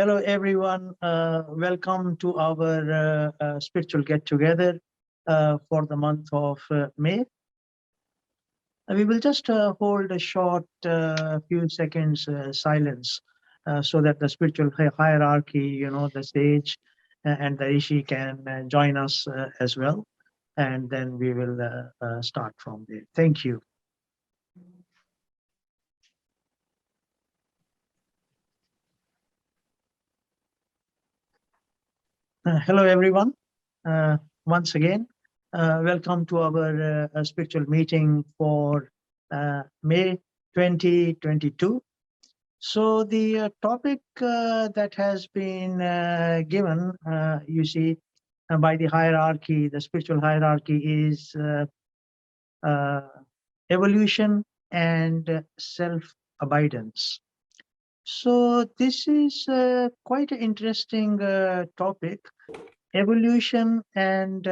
Hello, everyone. Welcome to our spiritual get-together for the month of May. We will just hold a short few seconds silence so that the spiritual hierarchy, the sage and the rishi can join us as well. And then we will start from there. Thank you. Hello, everyone. Once again, welcome to our spiritual meeting for May 2022. So the topic that has been given, you see, by the hierarchy, the spiritual hierarchy is uh, evolution and self-abidance. So this is quite an interesting topic, evolution and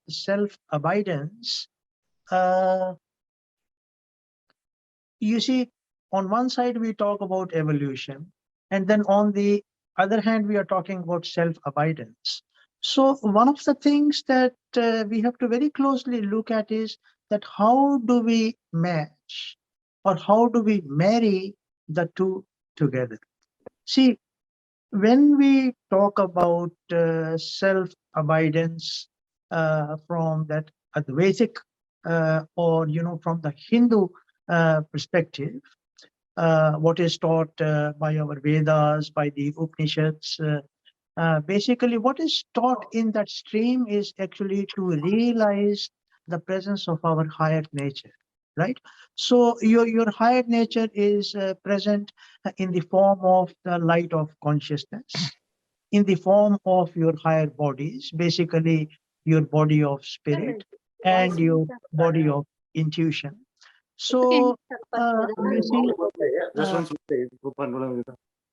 self-abidance. Uh, you see, on one side, we talk about evolution, and then on the other hand, we are talking about self-abidance. So one of the things that we have to very closely look at is that how do we match or how do we marry the two together? See, when we talk about self-abidance from that Advaitic or from the Hindu perspective, what is taught by our Vedas, by the Upanishads, basically what is taught in that stream is actually to realize the presence of our higher nature, right? So your higher nature is present in the form of the light of consciousness, in the form of your higher bodies, basically your body of spirit and your body of intuition. So you see, uh,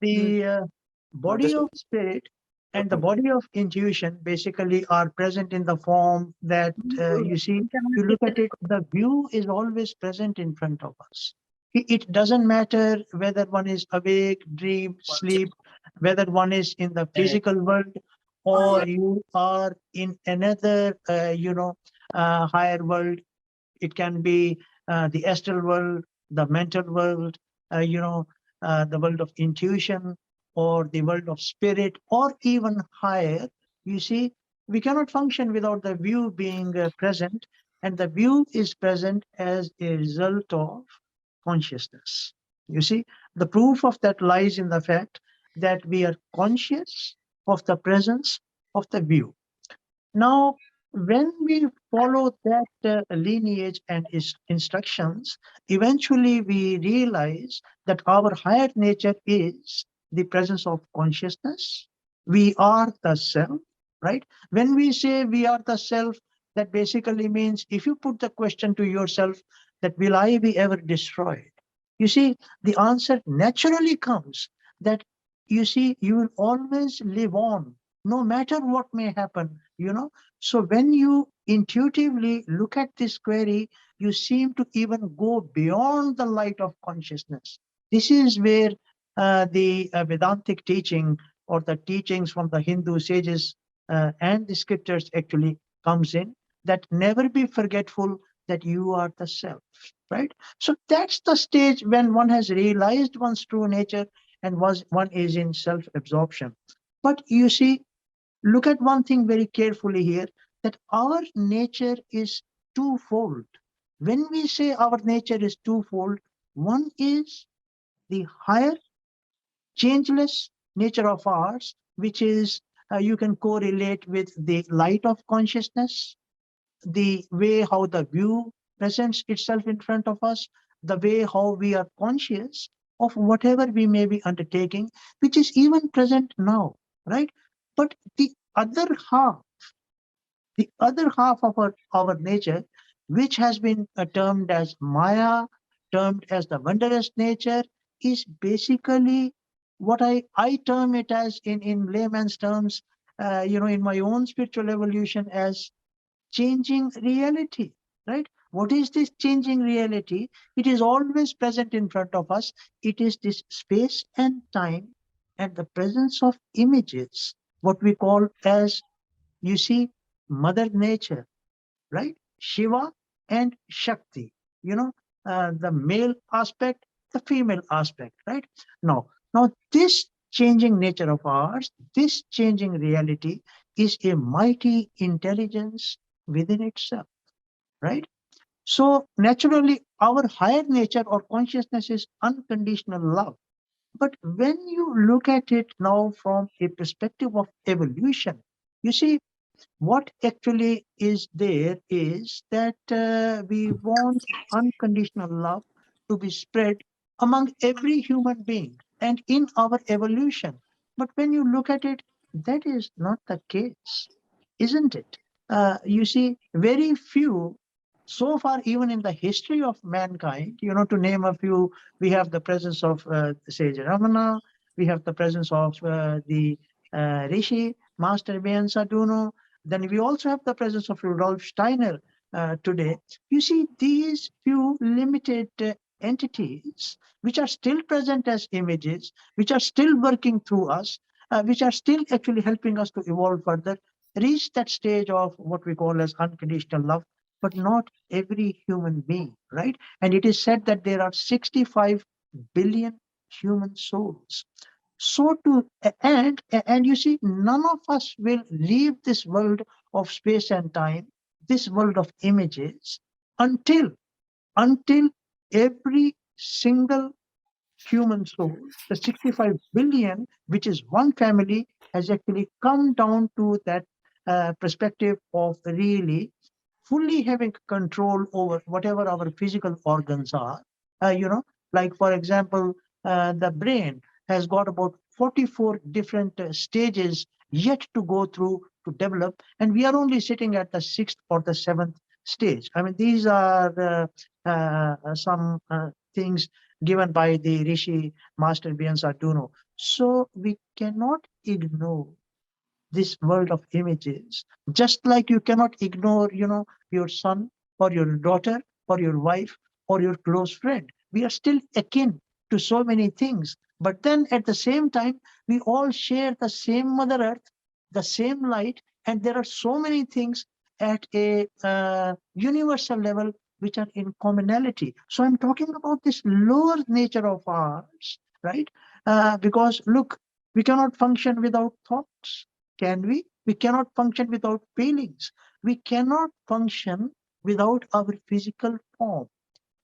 the body of spirit and the body of intuition basically are present in the form that you see, you look at it, the view is always present in front of us. It doesn't matter whether one is awake, dream, sleep, whether one is in the physical world or you are in another, higher world. It can be the astral world, the mental world, the world of intuition, or the world of spirit, or even higher. You see, we cannot function without the view being present, and the view is present as a result of consciousness. You see, the proof of that lies in the fact that we are conscious of the presence of the view. Now, when we follow that lineage and instructions, eventually we realize that our higher nature is the presence of consciousness. We are the self, right? When we say we are the self, that basically means if you put the question to yourself that will I be ever destroyed? You see, the answer naturally comes that you see, you will always live on no matter what may happen. So when you intuitively look at this query, you seem to even go beyond the light of consciousness. This is where the Vedantic teaching or the teachings from the Hindu sages and the scriptures actually comes in, that never be forgetful that you are the self, right? So that's the stage when one has realized one's true nature and one is in self-absorption. But you see, look at one thing very carefully here, that our nature is twofold. When we say our nature is twofold, one is the higher changeless nature of ours, which is you can correlate with the light of consciousness, the way how the view presents itself in front of us, the way how we are conscious of whatever we may be undertaking, which is even present now, right? But the other half of our nature, which has been termed as Maya, termed as the wondrous nature, is basically what I term it as in layman's terms, in my own spiritual evolution as changing reality, right? What is this changing reality? It is always present in front of us. It is this space and time and the presence of images, what we call as, you see, Mother Nature, right? Shiva and Shakti, the male aspect, the female aspect, right? Now, this changing nature of ours, this changing reality is a mighty intelligence within itself, right? So naturally, our higher nature or consciousness is unconditional love. But when you look at it now from a perspective of evolution, you see, what actually is there is that we want unconditional love to be spread among every human being and in our evolution. But when you look at it, that is not the case, isn't it? You see, very few, so far, even in the history of mankind, to name a few, we have the presence of Sage Ramana, we have the presence of the Rishi, Master Bayan Saduno, then we also have the presence of Rudolf Steiner today. You see, these few limited entities, which are still present as images, which are still working through us, which are still actually helping us to evolve further, reach that stage of what we call as unconditional love, but not every human being, right? And it is said that there are 65 billion human souls. So to and you see, none of us will leave this world of space and time, this world of images, until every single human soul, the 65 billion, which is one family, has actually come down to that perspective of really fully having control over whatever our physical organs are. Uh, you know, like for example, the brain has got about 44 different stages yet to go through to develop, and we are only sitting at the sixth or the seventh stage. I mean, these are some things given by the Rishi Master Bian Sarduno. So we cannot ignore this world of images, just like you cannot ignore, your son or your daughter or your wife or your close friend. We are still akin to so many things. But then at the same time, we all share the same Mother Earth, the same light, and there are so many things at a universal level which are in commonality. So I'm talking about this lower nature of ours, right? Because look, we cannot function without thoughts, can we? We cannot function without feelings. We cannot function without our physical form.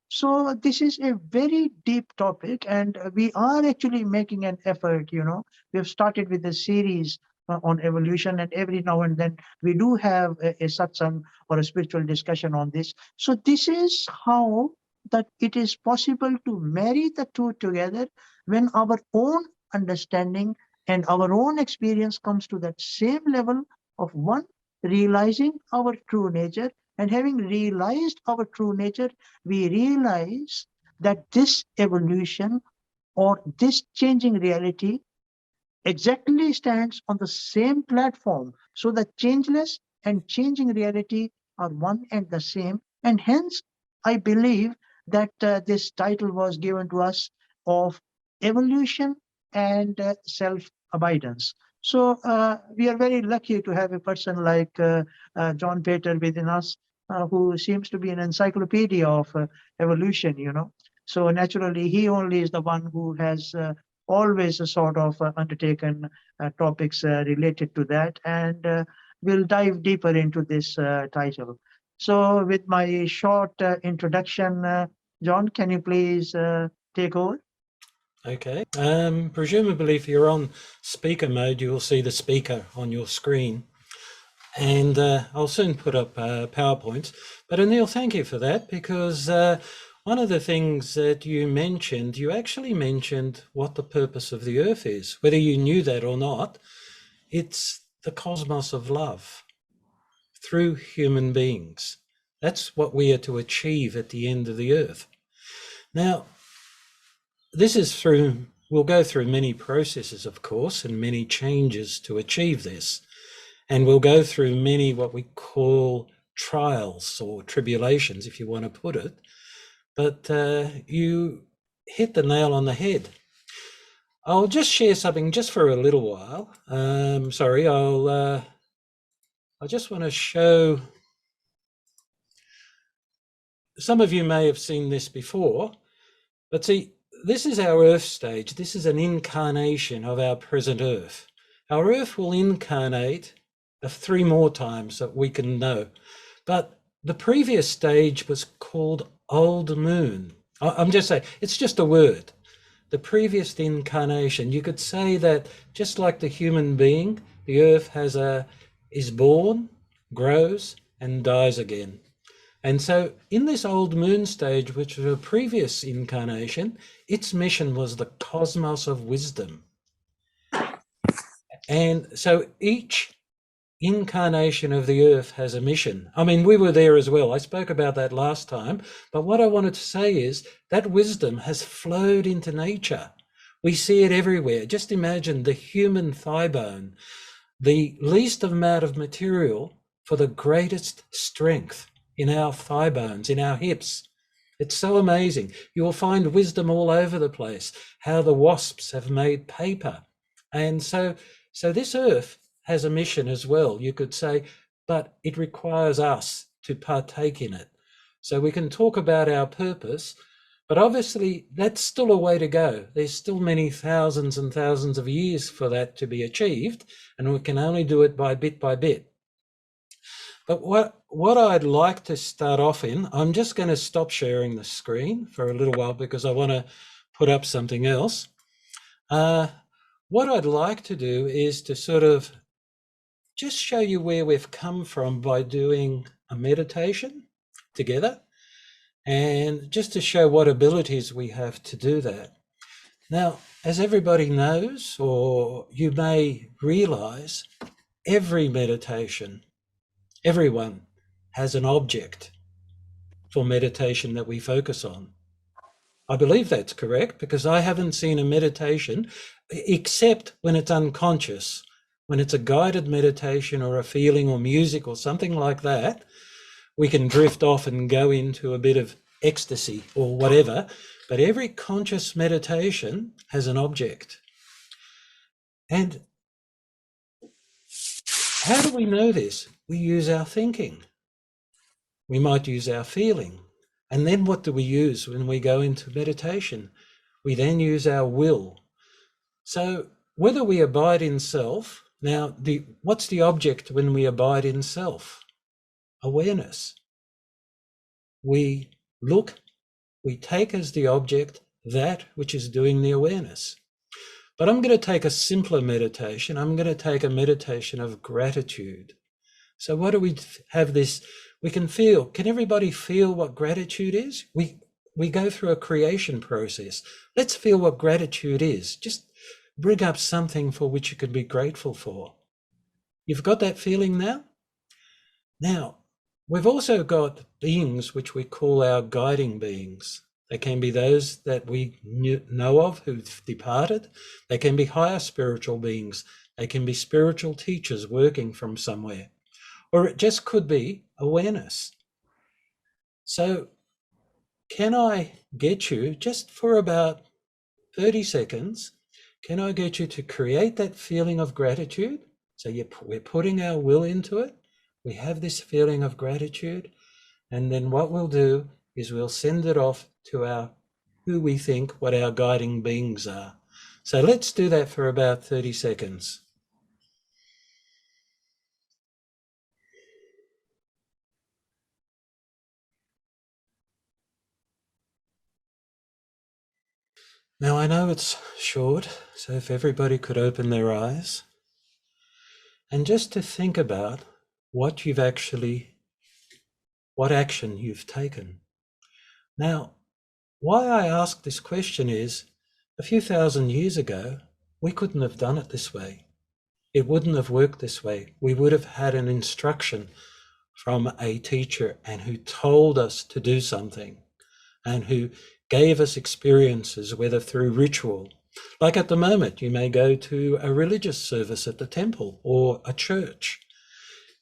So this is a very deep topic, and we are actually making an effort. We have started with a series on evolution, and every now and then we do have a satsang or a spiritual discussion on this. So this is how that it is possible to marry the two together when our own understanding and our own experience comes to that same level of one realizing our true nature, and having realized our true nature, we realize that this evolution or this changing reality exactly stands on the same platform. So the changeless and changing reality are one and the same. And hence, I believe that this title was given to us of evolution and self-abidance. So we are very lucky to have a person like John Pater within us, who seems to be an encyclopedia of evolution. So naturally, he only is the one who has always sort of undertaken topics related to that, and we'll dive deeper into this title. So with my short introduction, John, can you please take over? Okay. Presumably, if you're on speaker mode, you will see the speaker on your screen. And I'll soon put up PowerPoints. But Anil, thank you for that, because one of the things that you actually mentioned what the purpose of the Earth is. Whether you knew that or not, it's the cosmos of love through human beings. That's what we are to achieve at the end of the Earth. Now, this is we'll go through many processes, of course, and many changes to achieve this. And we'll go through many what we call trials or tribulations, if you want to put it. But you hit the nail on the head. I'll just share something just for a little while. Sorry, I just want to show. Some of you may have seen this before, but see, this is our Earth stage. This is an incarnation of our present Earth. Our Earth will incarnate 3 more times that we can know. But the previous stage was called Old Moon. I'm just saying, it's just a word. The previous incarnation, you could say that just like the human being, the Earth is born, grows, and dies again. And so in this Old Moon stage, which was a previous incarnation, its mission was the cosmos of wisdom. And so each incarnation of the Earth has a mission. I mean, we were there as well. I spoke about that last time. But what I wanted to say is that wisdom has flowed into nature. We see it everywhere. Just imagine the human thigh bone, the least amount of material for the greatest strength in our thigh bones, in our hips. It's so amazing. You will find wisdom all over the place, how the wasps have made paper. And so this Earth has a mission as well, you could say, but it requires us to partake in it. So we can talk about our purpose, but obviously that's still a way to go. There's still many thousands and thousands of years for that to be achieved, and we can only do it by bit. But what I'd like to start off in, I'm just going to stop sharing the screen for a little while because I want to put up something else. What I'd like to do is to sort of just show you where we've come from by doing a meditation together, and just to show what abilities we have to do that. Now, as everybody knows, or you may realize, every meditation, everyone has an object for meditation that we focus on. I believe that's correct because I haven't seen a meditation except when it's unconscious, when it's a guided meditation or a feeling or music or something like that. We can drift off and go into a bit of ecstasy or whatever, but every conscious meditation has an object. And how do we know this? We use our thinking. We might use our feeling. And then what do we use when we go into meditation? We then use our will. So whether we abide in self, now what's the object when we abide in self? Awareness. We look, we take as the object that which is doing the awareness. But I'm going to take a simpler meditation. I'm going to take a meditation of gratitude. So what do we have this? We can feel, can everybody feel what gratitude is? We go through a creation process. Let's feel what gratitude is. Just bring up something for which you can be grateful for. You've got that feeling now? Now, we've also got beings which we call our guiding beings. They can be those that we know of who've departed. They can be higher spiritual beings. They can be spiritual teachers working from somewhere. Or it just could be awareness. So can I get you, just for about 30 seconds, can I get you to create that feeling of gratitude? So we're putting our will into it. We have this feeling of gratitude. And then what we'll do is we'll send it off to who we think, what our guiding beings are. So let's do that for about 30 seconds. Now I know it's short, so if everybody could open their eyes and just to think about what action you've taken. Now, why I ask this question is, a few thousand years ago, we couldn't have done it this way. It wouldn't have worked this way. We would have had an instruction from a teacher and who told us to do something and who gave us experiences, whether through ritual. Like at the moment, you may go to a religious service at the temple or a church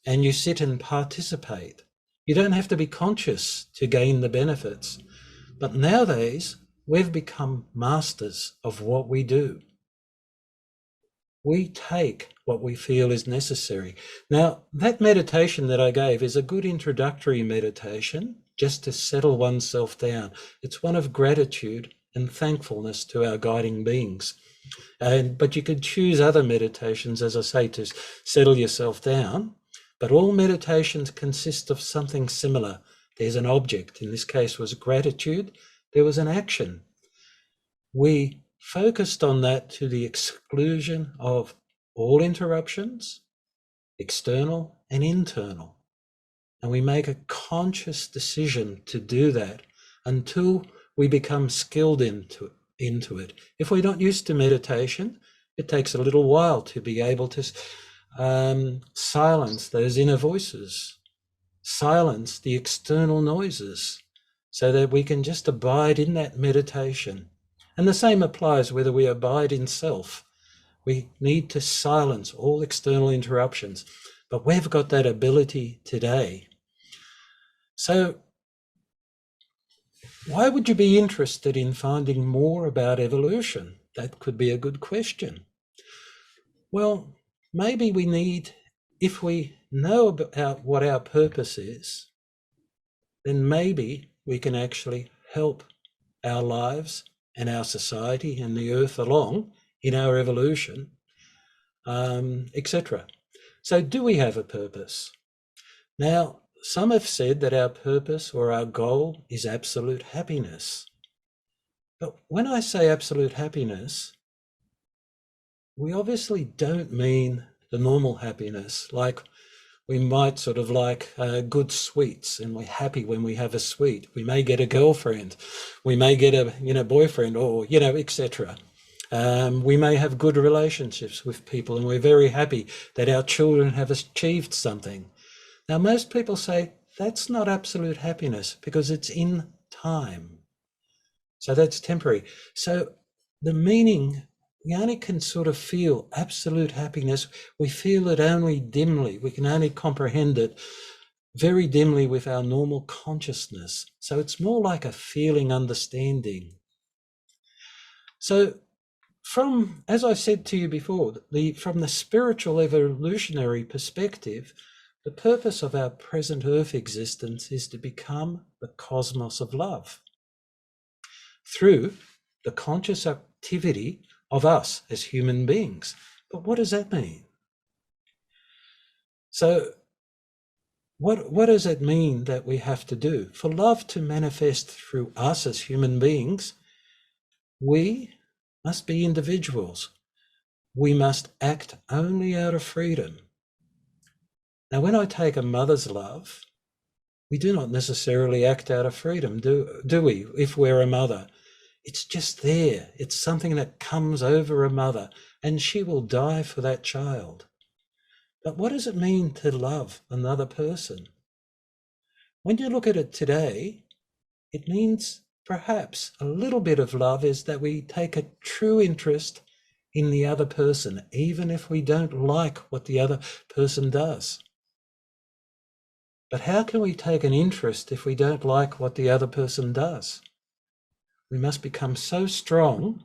and you sit and participate. You don't have to be conscious to gain the benefits. But nowadays, we've become masters of what we do. We take what we feel is necessary. Now, that meditation that I gave is a good introductory meditation just to settle oneself down. It's one of gratitude and thankfulness to our guiding beings. But you could choose other meditations, as I say, to settle yourself down. But all meditations consist of something similar. There's an object. In this case was gratitude. There was an action. We focused on that to the exclusion of all interruptions, external and internal. And we make a conscious decision to do that until we become skilled into it. If we're not used to meditation, it takes a little while to be able to silence those inner voices, silence the external noises, so that we can just abide in that meditation. And the same applies whether we abide in self. We need to silence all external interruptions, but we've got that ability today. So why would you be interested in finding more about evolution? That could be a good question. Well, maybe we need, if we know about what our purpose is, then maybe we can actually help our lives and our society and the earth along in our evolution, etc. So do we have a purpose? Now, some have said that our purpose or our goal is absolute happiness. But when I say absolute happiness, we obviously don't mean the normal happiness, like we might sort of like good sweets, and we're happy when we have a sweet. We may get a girlfriend, we may get a boyfriend, or etc. We may have good relationships with people, and we're very happy that our children have achieved something. Now, most people say that's not absolute happiness because it's in time. So that's temporary. So the meaning, we only can sort of feel absolute happiness. We feel it only dimly. We can only comprehend it very dimly with our normal consciousness. So it's more like a feeling understanding. So as I said to you before, from the spiritual evolutionary perspective, the purpose of our present Earth existence is to become the cosmos of love through the conscious activity of us as human beings. But what does that mean? So what does it mean that we have to do? For love to manifest through us as human beings, we must be individuals. We must act only out of freedom. Now, when I take a mother's love, we do not necessarily act out of freedom, do we, if we're a mother? It's just there. It's something that comes over a mother, and she will die for that child. But what does it mean to love another person? When you look at it today, it means perhaps a little bit of love is that we take a true interest in the other person, even if we don't like what the other person does. But how can we take an interest if we don't like what the other person does? We must become so strong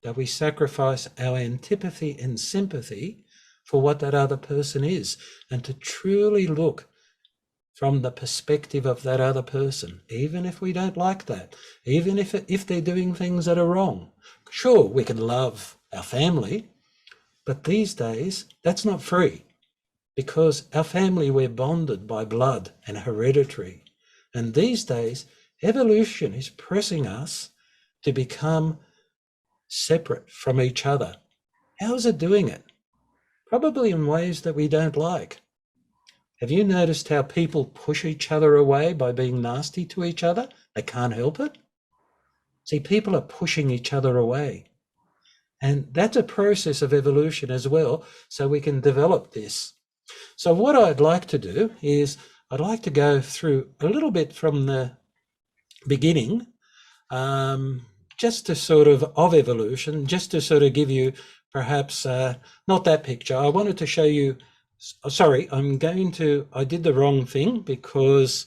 that we sacrifice our antipathy and sympathy for what that other person is, and to truly look from the perspective of that other person, even if we don't like that, even if they're doing things that are wrong. Sure, we can love our family, but these days that's not free. Because our family, we're bonded by blood and hereditary. And these days, evolution is pressing us to become separate from each other. How is it doing it? Probably in ways that we don't like. Have you noticed how people push each other away by being nasty to each other? They can't help it. See, people are pushing each other away. And that's a process of evolution as well, so we can develop this. So what I'd like to do is I'd like to go through a little bit from the beginning, just to sort of evolution, just to sort of give you perhaps not that picture. I wanted to show you, sorry, I did the wrong thing because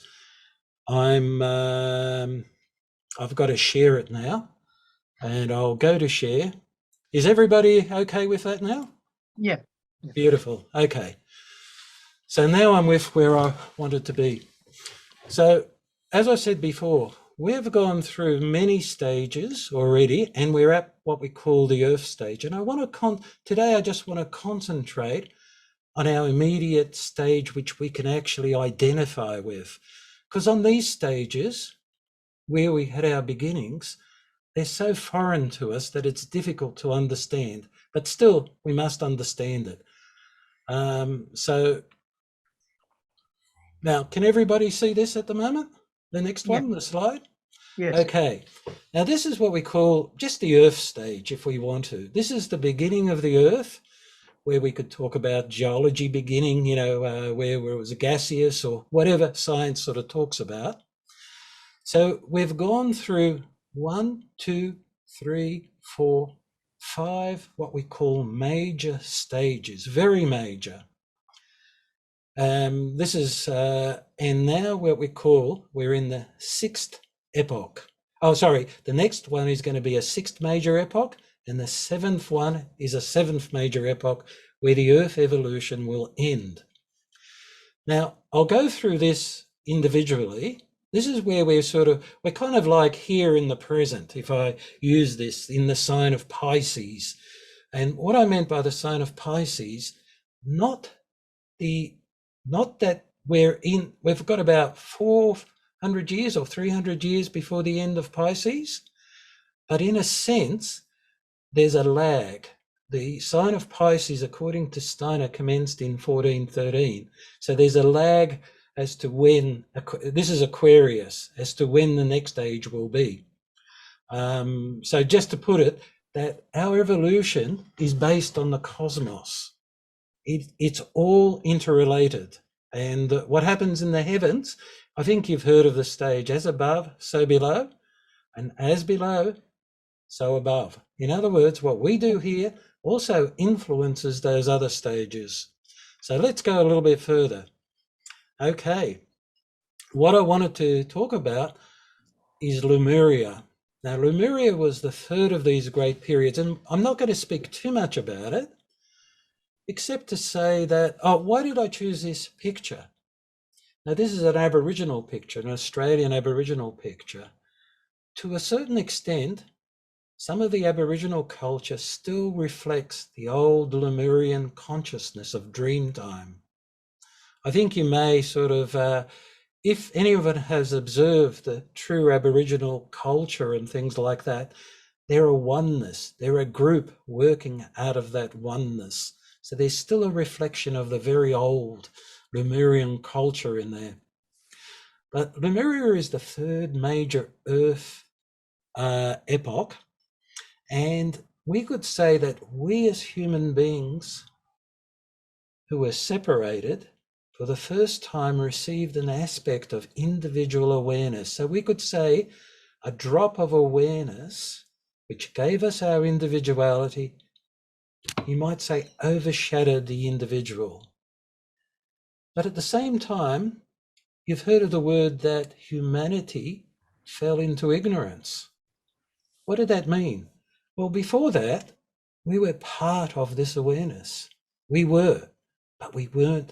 I've got to share it now, and I'll go to share. Is everybody okay with that now? Yeah. Beautiful. Okay. So now I'm with where I wanted to be. So, as I said before, we've gone through many stages already, and we're at what we call the Earth stage. And I want to today I just want to concentrate on our immediate stage, which we can actually identify with. Because on these stages, where we had our beginnings, they're so foreign to us that it's difficult to understand. But still, we must understand it. So now, can everybody see this at the moment? The next one, the slide? Yes. Okay. Now, this is what we call just the Earth stage, if we want to. This is the beginning of the Earth, where we could talk about geology beginning, where it was gaseous or whatever science sort of talks about. So we've gone through 1, 2, 3, 4, 5, what we call major stages, very major. This is, and now we're in the 6th epoch. Oh, sorry, the next one is going to be a 6th major epoch, and the 7th one is a 7th major epoch where the Earth evolution will end. Now, I'll go through this individually. This is where we're kind of like here in the present, if I use this in the sign of Pisces. And what I meant by the sign of Pisces, not that we've got about 400 years or 300 years before the end of Pisces, but in a sense, there's a lag. The sign of Pisces, according to Steiner, commenced in 1413. So there's a lag as to when, this is Aquarius, as to when the next age will be. So just to put it, that our evolution is based on the cosmos. It's all interrelated. And what happens in the heavens, I think you've heard of the stage, as above, so below, and as below, so above. In other words, what we do here also influences those other stages. So let's go a little bit further. Okay, what I wanted to talk about is Lumeria. Now, Lumeria was the third of these great periods, and I'm not going to speak too much about it, except to say that, why did I choose this picture? Now, this is an Aboriginal picture, an Australian Aboriginal picture. To a certain extent, some of the Aboriginal culture still reflects the old Lemurian consciousness of dreamtime. I think you may if anyone has observed the true Aboriginal culture and things like that, they're a oneness, they're a group working out of that oneness. So there's still a reflection of the very old Lemurian culture in there. But Lumeria is the third major Earth epoch, and we could say that we as human beings who were separated for the first time received an aspect of individual awareness. So we could say a drop of awareness which gave us our individuality, you might say overshadowed the individual. But at the same time, you've heard of the word that humanity fell into ignorance. What did that mean? Well, before that, we were part of this awareness. We were, but we weren't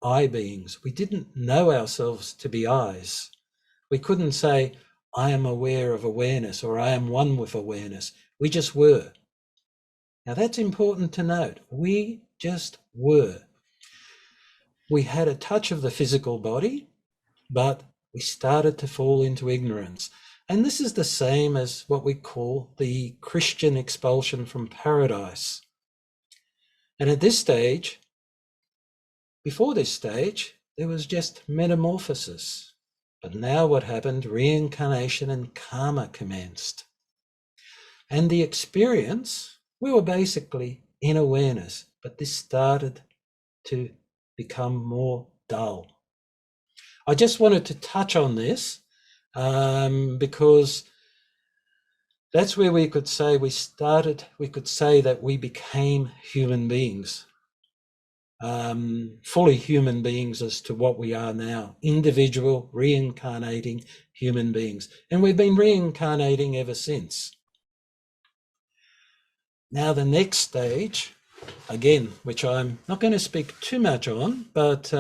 I beings. We didn't know ourselves to be I's. We couldn't say, I am aware of awareness, or I am one with awareness. We just were. Now that's important to note. We just were. We had a touch of the physical body, but we started to fall into ignorance. And this is the same as what we call the Christian expulsion from paradise. And at this stage, before this stage, there was just metamorphosis. But now what happened? Reincarnation and karma commenced. And the experience, we were basically in awareness, but this started to become more dull. I just wanted to touch on this because that's where we could say that we became human beings, fully human beings as to what we are now, individual, reincarnating human beings. And we've been reincarnating ever since. Now the next stage again, which I'm not going to speak too much on, but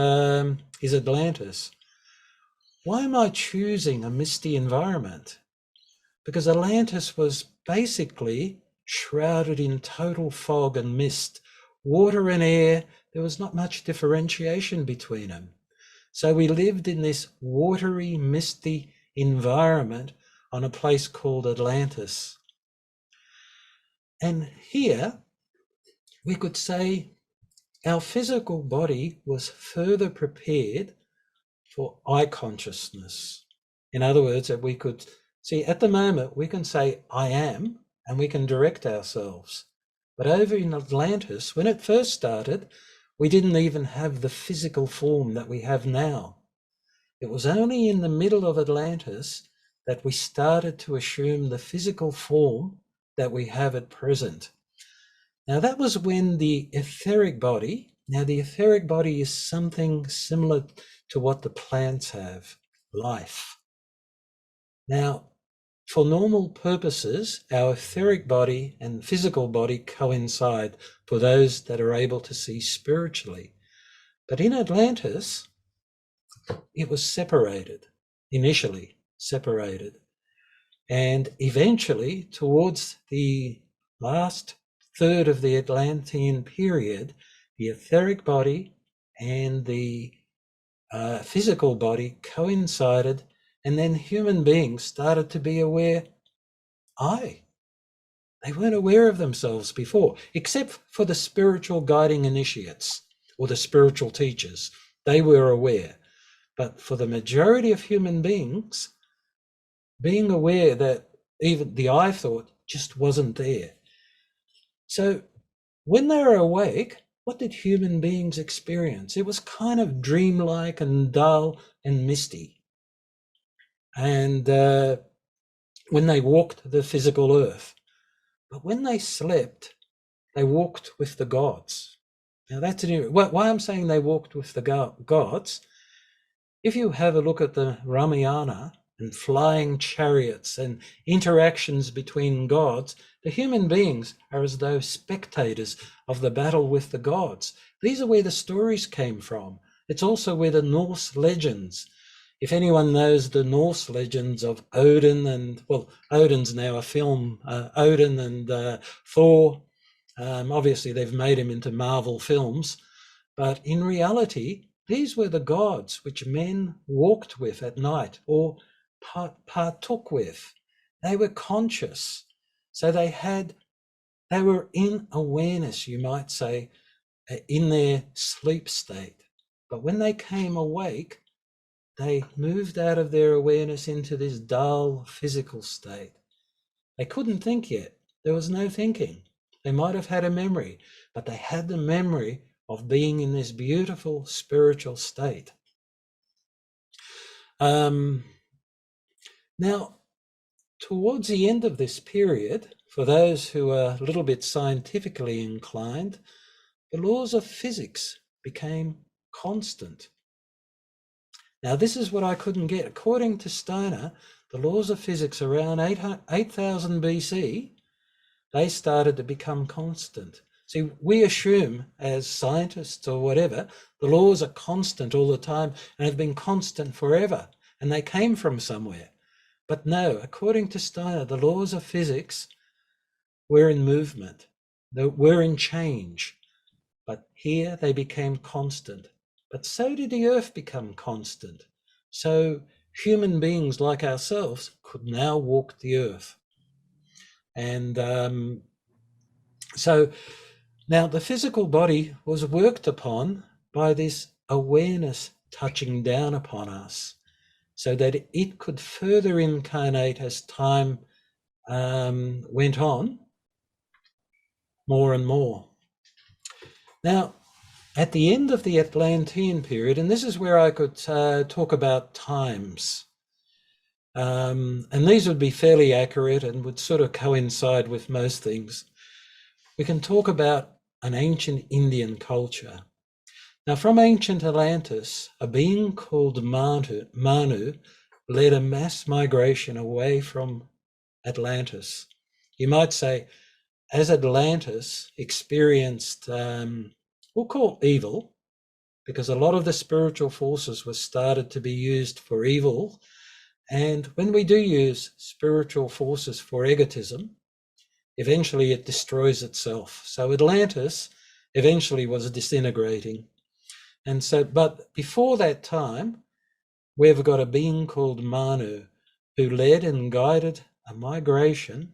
is Atlantis. Why am I choosing a misty environment? Because Atlantis was basically shrouded in total fog and mist. Water and air, there was not much differentiation between them. So we lived in this watery, misty environment on a place called Atlantis. And here we could say our physical body was further prepared for eye consciousness. In other words, that we could see at the moment, we can say, I am, and we can direct ourselves. But over in Atlantis, when it first started, we didn't even have the physical form that we have now. It was only in the middle of Atlantis that we started to assume the physical form that we have at present. Now that was when the etheric body, now the etheric body is something similar to what the plants have, life. Now, for normal purposes, our etheric body and physical body coincide for those that are able to see spiritually. But in Atlantis, it was separated, initially separated. And eventually, towards the last third of the Atlantean period, the etheric body and the physical body coincided, and then human beings started to be aware, they weren't aware of themselves before, except for the spiritual guiding initiates or the spiritual teachers. They were aware. But for the majority of human beings, being aware that even the I thought just wasn't there. So when they were awake, what did human beings experience? It was kind of dreamlike and dull and misty. And when they walked the physical earth. But when they slept, they walked with the gods. Now that's why I'm saying they walked with the gods. If you have a look at the Ramayana and flying chariots and interactions between gods, the human beings are as though spectators of the battle with the gods. These are where the stories came from. It's also where the Norse legends, if anyone knows the Norse legends of Odin and, well, Odin's now a film, Odin and Thor, obviously they've made him into Marvel films, but in reality, these were the gods which men walked with at night or partook with. They were conscious. So they were in awareness, you might say, in their sleep state. But when they came awake, they moved out of their awareness into this dull physical state. They couldn't think yet. There was no thinking. They might have had a memory, but they had the memory of being in this beautiful spiritual state. Now, towards the end of this period, for those who are a little bit scientifically inclined, the laws of physics became constant. Now, this is what I couldn't get. According to Steiner, the laws of physics around 8000 BC, they started to become constant. See, we assume as scientists or whatever, the laws are constant all the time and have been constant forever, and they came from somewhere. But no, according to Steiner, the laws of physics were in movement, they were in change, but here they became constant. But so did the earth become constant. So human beings like ourselves could now walk the earth. And so now the physical body was worked upon by this awareness touching down upon us so that it could further incarnate as time went on more and more. Now, at the end of the Atlantean period, and this is where I could talk about times, and these would be fairly accurate and would sort of coincide with most things. We can talk about an ancient Indian culture. Now, from ancient Atlantis, a being called Manu led a mass migration away from Atlantis. You might say as Atlantis experienced, we'll call evil, because a lot of the spiritual forces were started to be used for evil. And when we do use spiritual forces for egotism, eventually it destroys itself. So Atlantis eventually was disintegrating. And so, but before that time, we've got a being called Manu, who led and guided a migration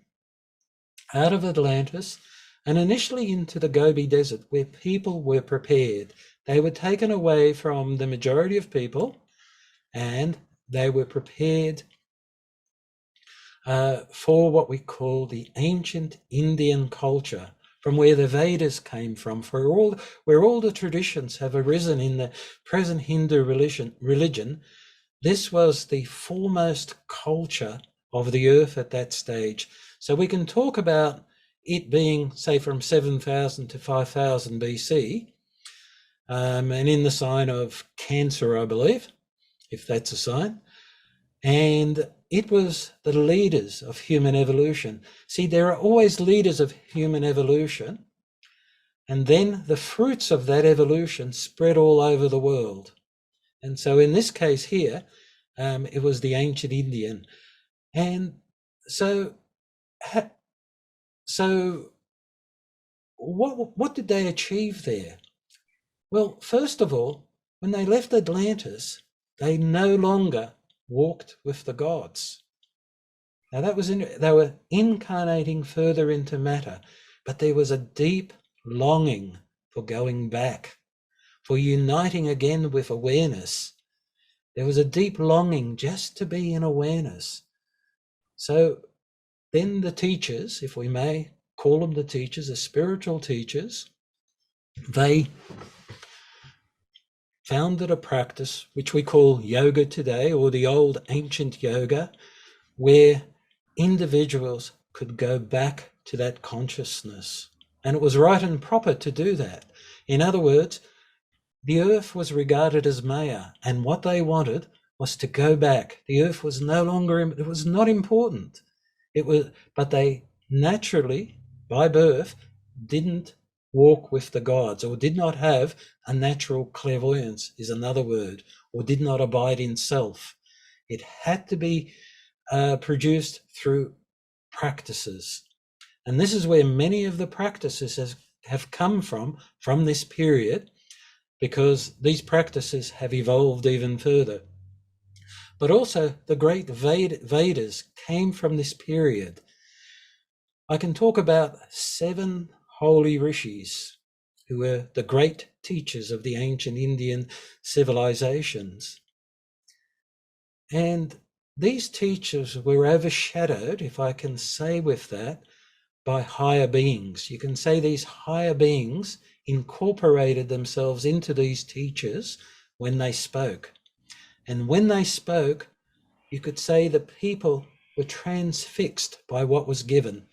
out of Atlantis and initially into the Gobi Desert, where people were prepared. They were taken away from the majority of people and they were prepared for what we call the ancient Indian culture, from where the Vedas came from, where all the traditions have arisen in the present Hindu religion. This was the foremost culture of the earth at that stage. So we can talk about it being, say, from 7,000 to 5,000 BC, and in the sign of Cancer, I believe, if that's a sign. And it was the leaders of human evolution. See, there are always leaders of human evolution, and then the fruits of that evolution spread all over the world. And so in this case here, it was the ancient Indian. And so what did they achieve there? Well, first of all, when they left Atlantis, they no longer walked with the gods. Now that was they were incarnating further into matter, but there was a deep longing for going back, for uniting again with awareness. There was a deep longing just to be in awareness. So then the teachers, if we may call them the teachers, the spiritual teachers, they founded a practice which we call yoga today, or the old ancient yoga, where individuals could go back to that consciousness. And it was right and proper to do that. In other words, the earth was regarded as Maya, and what they wanted was to go back. The earth was no longer, it was not important. But they naturally, by birth, didn't walk with the gods, or did not have a natural clairvoyance, is another word, or did not abide in self. It had to be produced through practices. And this is where many of the practices have come from this period, because these practices have evolved even further. But also the great Vedas came from this period. I can talk about 7 holy rishis who were the great teachers of the ancient Indian civilizations. And these teachers were overshadowed, if I can say with that, by higher beings. You can say these higher beings incorporated themselves into these teachers when they spoke. And when they spoke, you could say the people were transfixed by what was given.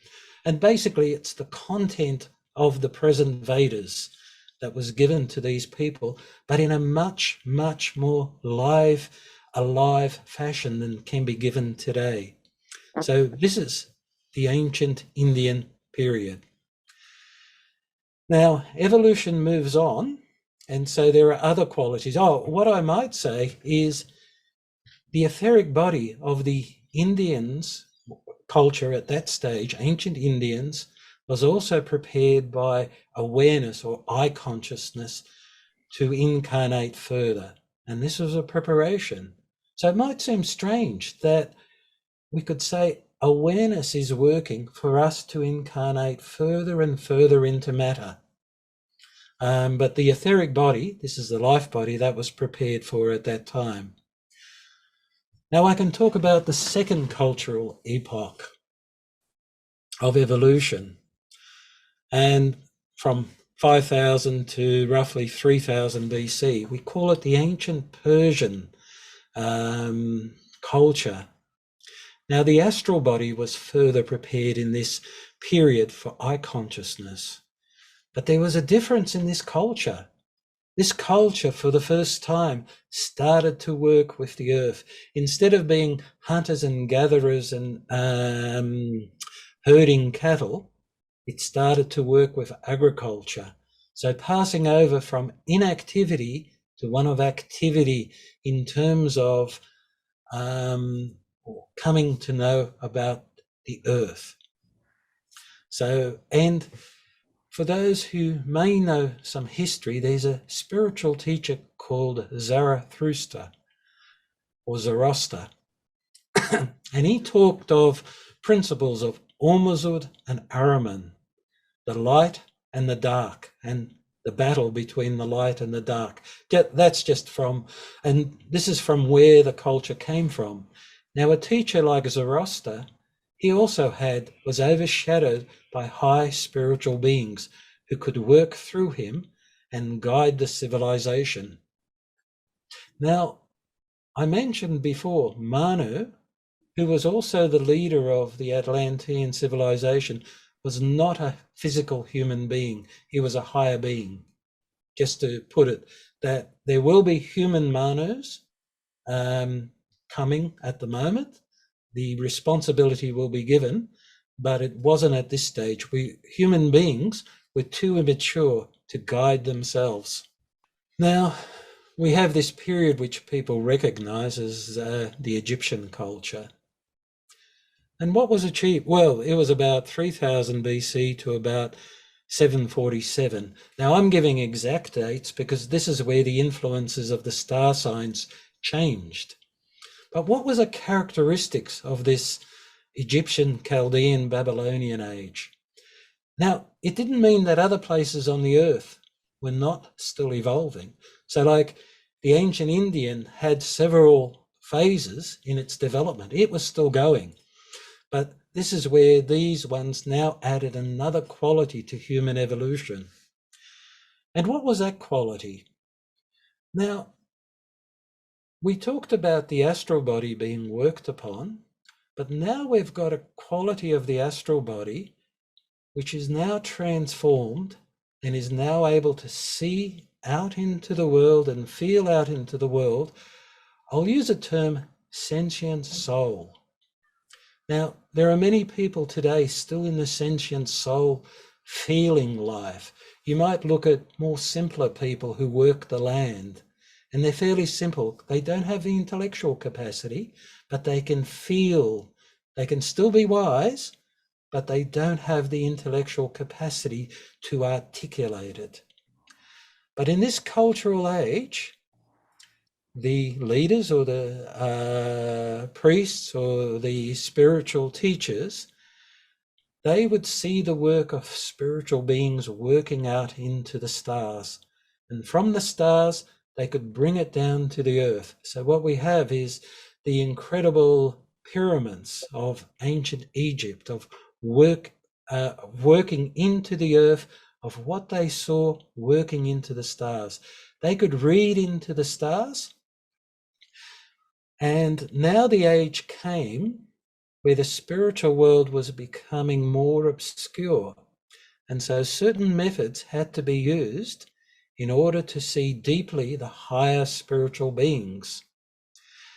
And basically, it's the content of the present Vedas that was given to these people, but in a much, much more alive fashion than can be given today. So this is the ancient Indian period. Now, evolution moves on, and so there are other qualities. What I might say is the etheric body of the Indians culture at that stage, ancient Indians, was also prepared by awareness or eye consciousness to incarnate further. And this was a preparation. So it might seem strange that we could say awareness is working for us to incarnate further and further into matter. But the etheric body, this is the life body, that was prepared for at that time. Now I can talk about the second cultural epoch of evolution. And from 5,000 to roughly 3,000 BC, we call it the ancient Persian culture. Now the astral body was further prepared in this period for eye consciousness. But there was a difference in this culture. This culture, for the first time, started to work with the earth. Instead of being hunters and gatherers and herding cattle, it started to work with agriculture. So passing over from inactivity to one of activity in terms of coming to know about the earth. So, and for those who may know some history, there's a spiritual teacher called Zarathustra or Zoroaster, and he talked of principles of Ormuzd and Ahriman, the light and the dark, and the battle between the light and the dark. That's just from, and this is from where the culture came from. Now, a teacher like Zoroaster, he also was overshadowed by high spiritual beings who could work through him and guide the civilization. Now, I mentioned before Manu, who was also the leader of the Atlantean civilization, was not a physical human being. He was a higher being. Just to put it, that there will be human Manus coming at the moment. The responsibility will be given, but it wasn't at this stage. Human beings were too immature to guide themselves. Now, we have this period which people recognize as the Egyptian culture. And what was achieved? Well, it was about 3000 BC to about 747. Now, I'm giving exact dates because this is where the influences of the star signs changed. But what was the characteristics of this Egyptian, Chaldean, Babylonian age? Now, it didn't mean that other places on the earth were not still evolving. So like the ancient Indian had several phases in its development. It was still going. But this is where these ones now added another quality to human evolution. And what was that quality? Now, we talked about the astral body being worked upon, but now we've got a quality of the astral body which is now transformed and is now able to see out into the world and feel out into the world. I'll use a term, sentient soul. Now, there are many people today still in the sentient soul feeling life. You might look at more simpler people who work the land, and they're fairly simple. They don't have the intellectual capacity, but they can feel. They can still be wise, but they don't have the intellectual capacity to articulate it. But in this cultural age, the leaders or the priests or the spiritual teachers, they would see the work of spiritual beings working out into the stars. And from the stars, they could bring it down to the earth. So what we have is the incredible pyramids of ancient Egypt, of working into the earth, of what they saw working into the stars. They could read into the stars. And now the age came where the spiritual world was becoming more obscure. And so certain methods had to be used in order to see deeply the higher spiritual beings.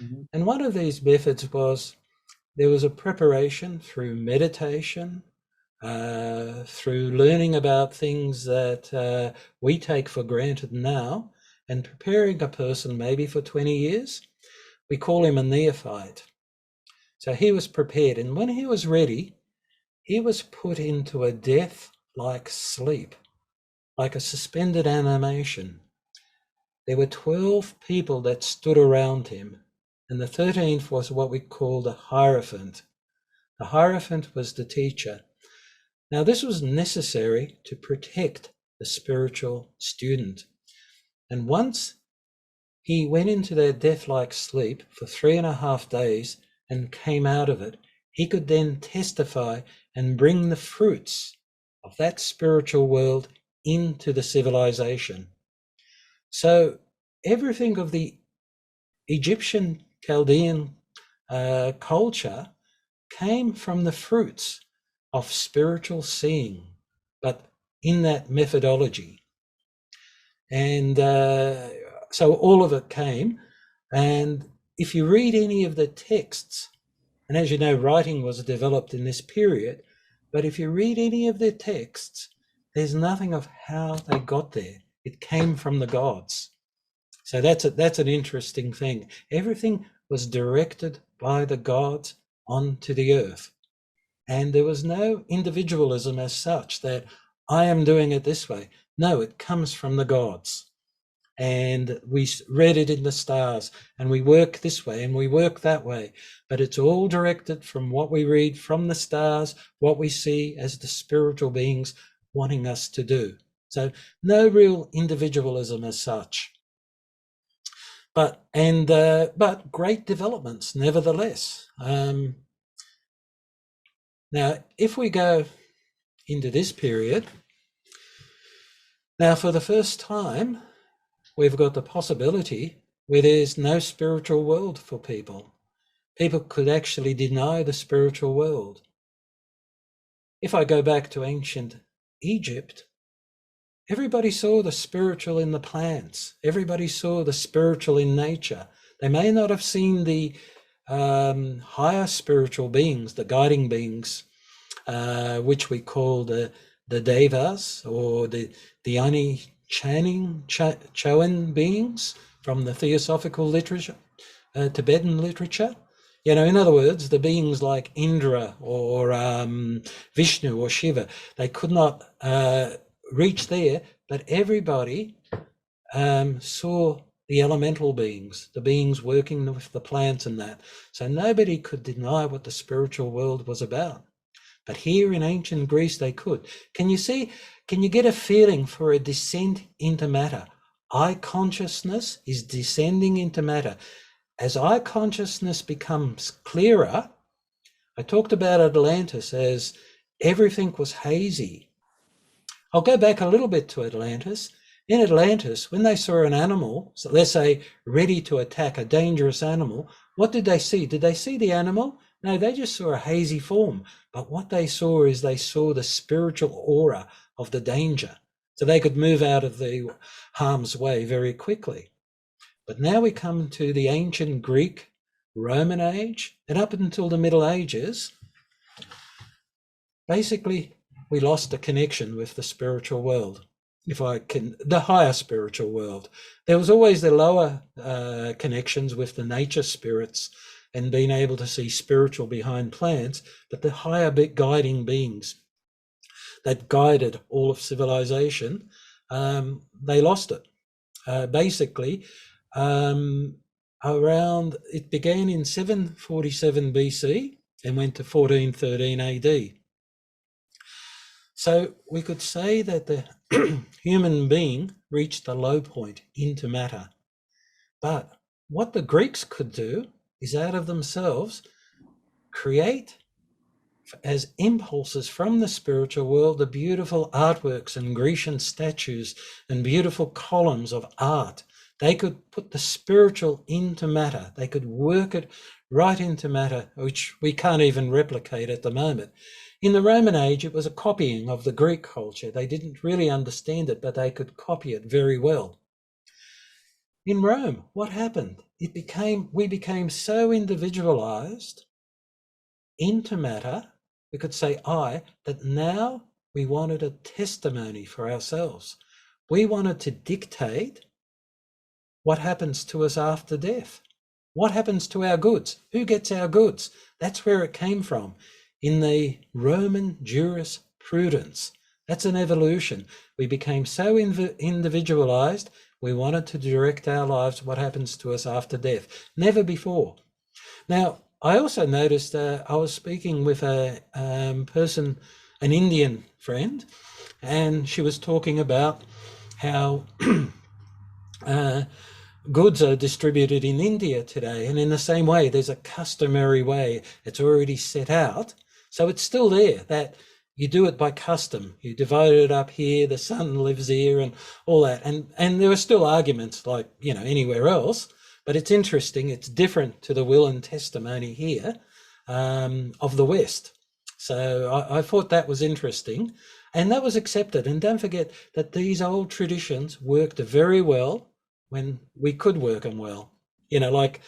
Mm-hmm. And one of these methods was, there was a preparation through meditation, through learning about things that we take for granted now, and preparing a person maybe for 20 years. We call him a neophyte. So he was prepared, and when he was ready, he was put into a death-like sleep, like a suspended animation. There were 12 people that stood around him, and the 13th was what we call the Hierophant. The Hierophant was the teacher. Now, this was necessary to protect the spiritual student. And once he went into that death-like sleep for 3.5 days and came out of it, he could then testify and bring the fruits of that spiritual world into the civilization. So everything of the Egyptian Chaldean culture came from the fruits of spiritual seeing, but in that methodology. And so all of it came. And if you read any of the texts, and as you know, writing was developed in this period, But if you read any of their texts, there's nothing of how they got there. It came from the gods. So that's an interesting thing. Everything was directed by the gods onto the earth. And there was no individualism as such that I am doing it this way. No, it comes from the gods. And we read it in the stars, and we work this way and we work that way. But it's all directed from what we read from the stars, what we see as the spiritual beings wanting us to do. So no real individualism as such. But great developments nevertheless. Now, if we go into this period, now for the first time, we've got the possibility where there's no spiritual world for people. People could actually deny the spiritual world. If I go back to ancient Egypt, everybody saw the spiritual in the plants. Everybody saw the spiritual in nature. They may not have seen the higher spiritual beings, the guiding beings, which we call the devas or the Chowan beings from the theosophical literature, Tibetan literature. You know, in other words, the beings like Indra or Vishnu or Shiva, they could not reach there, but everybody saw the elemental beings, the beings working with the plants and that. So nobody could deny what the spiritual world was about. But here in ancient Greece, they could. Can you get a feeling for a descent into matter? I consciousness is descending into matter. As I consciousness becomes clearer, I talked about Atlantis as everything was hazy. I'll go back a little bit to Atlantis. In Atlantis, when they saw an animal, so let's say ready to attack a dangerous animal, what did they see? Did they see the animal? No, they just saw a hazy form. But what they saw is they saw the spiritual aura of the danger. So they could move out of the harm's way very quickly. But now we come to the ancient Greek, Roman age, and up until the Middle Ages, basically we lost the connection with the spiritual world. The higher spiritual world. There was always the lower connections with the nature spirits and being able to see spiritual behind plants, but the higher guiding beings that guided all of civilization, they lost it. Basically, it began in 747 BC and went to 1413 AD. So we could say that the human being reached the low point into matter. But what the Greeks could do is out of themselves create as impulses from the spiritual world the beautiful artworks and Grecian statues and beautiful columns of art. They could put the spiritual into matter. They could work it right into matter, which we can't even replicate at the moment. In the Roman age, it was a copying of the Greek culture. They didn't really understand it, but they could copy it very well. In Rome, what happened? We became so individualized into matter, we could say I, that now we wanted a testimony for ourselves. We wanted to dictate what happens to us after death. What happens to our goods? Who gets our goods? That's where it came from. In the Roman jurisprudence. That's an evolution. We became so individualized, we wanted to direct our lives, what happens to us after death. Never before. Now, I also noticed I was speaking with a person, an Indian friend, and she was talking about how goods are distributed in India today. And in the same way, there's a customary way. It's already set out. So it's still there that you do it by custom. You divide it up here, the son lives here and all that. And there are still arguments like, you know, anywhere else, but it's interesting. It's different to the will and testimony here of the West. So I thought that was interesting and that was accepted. And don't forget that these old traditions worked very well when we could work them well, you know, like,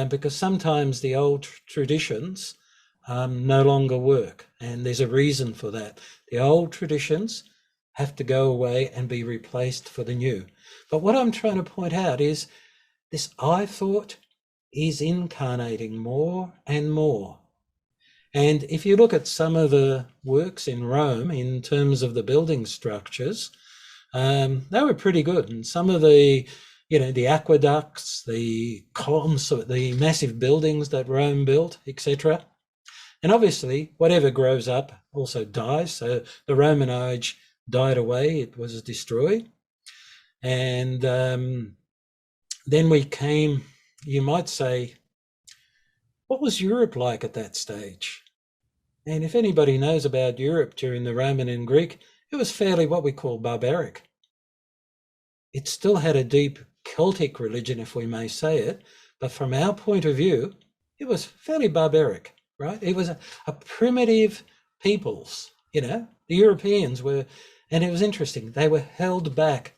because sometimes the old traditions no longer work. And there's a reason for that. The old traditions have to go away and be replaced for the new. But what I'm trying to point out is this I thought is incarnating more and more. And if you look at some of the works in Rome in terms of the building structures, they were pretty good. And some of the, the aqueducts, the columns, the massive buildings that Rome built, etc. And obviously, whatever grows up also dies. So the Roman age died away, it was destroyed. And then we came, you might say, what was Europe like at that stage? And if anybody knows about Europe during the Roman and Greek, it was fairly what we call barbaric. It still had a deep Celtic religion, if we may say it, but from our point of view, it was fairly barbaric, right? It was a primitive peoples, the Europeans were, and it was interesting, they were held back.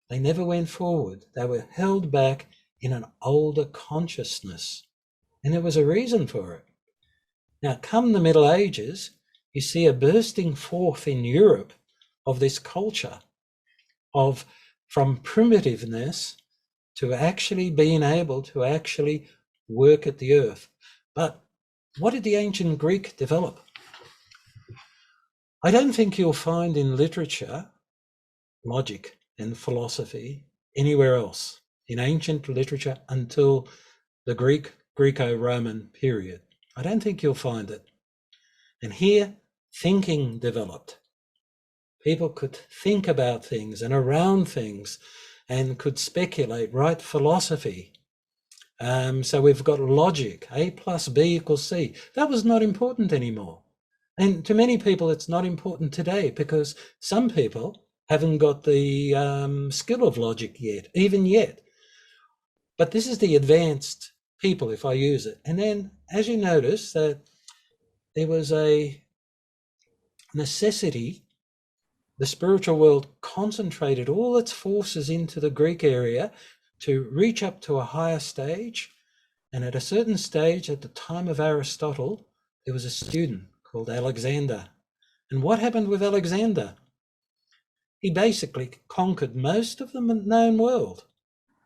They never went forward. They were held back in an older consciousness. And there was a reason for it. Now, come the Middle Ages, you see a bursting forth in Europe of this culture from primitiveness to actually being able to actually work at the earth. But what did the ancient Greek develop? I don't think you'll find in literature, logic and philosophy anywhere else in ancient literature until the Greco-Roman period. I don't think you'll find it. And here, thinking developed. People could think about things and around things and could speculate, write philosophy. So we've got logic, A plus B equals C. That was not important anymore. And to many people, it's not important today because some people haven't got the skill of logic yet, even yet. But this is the advanced people, if I use it. And then, as you notice, that there was a necessity. The spiritual world concentrated all its forces into the Greek area to reach up to a higher stage. And at a certain stage, at the time of Aristotle, there was a student called Alexander. And what happened with Alexander? He basically conquered most of the known world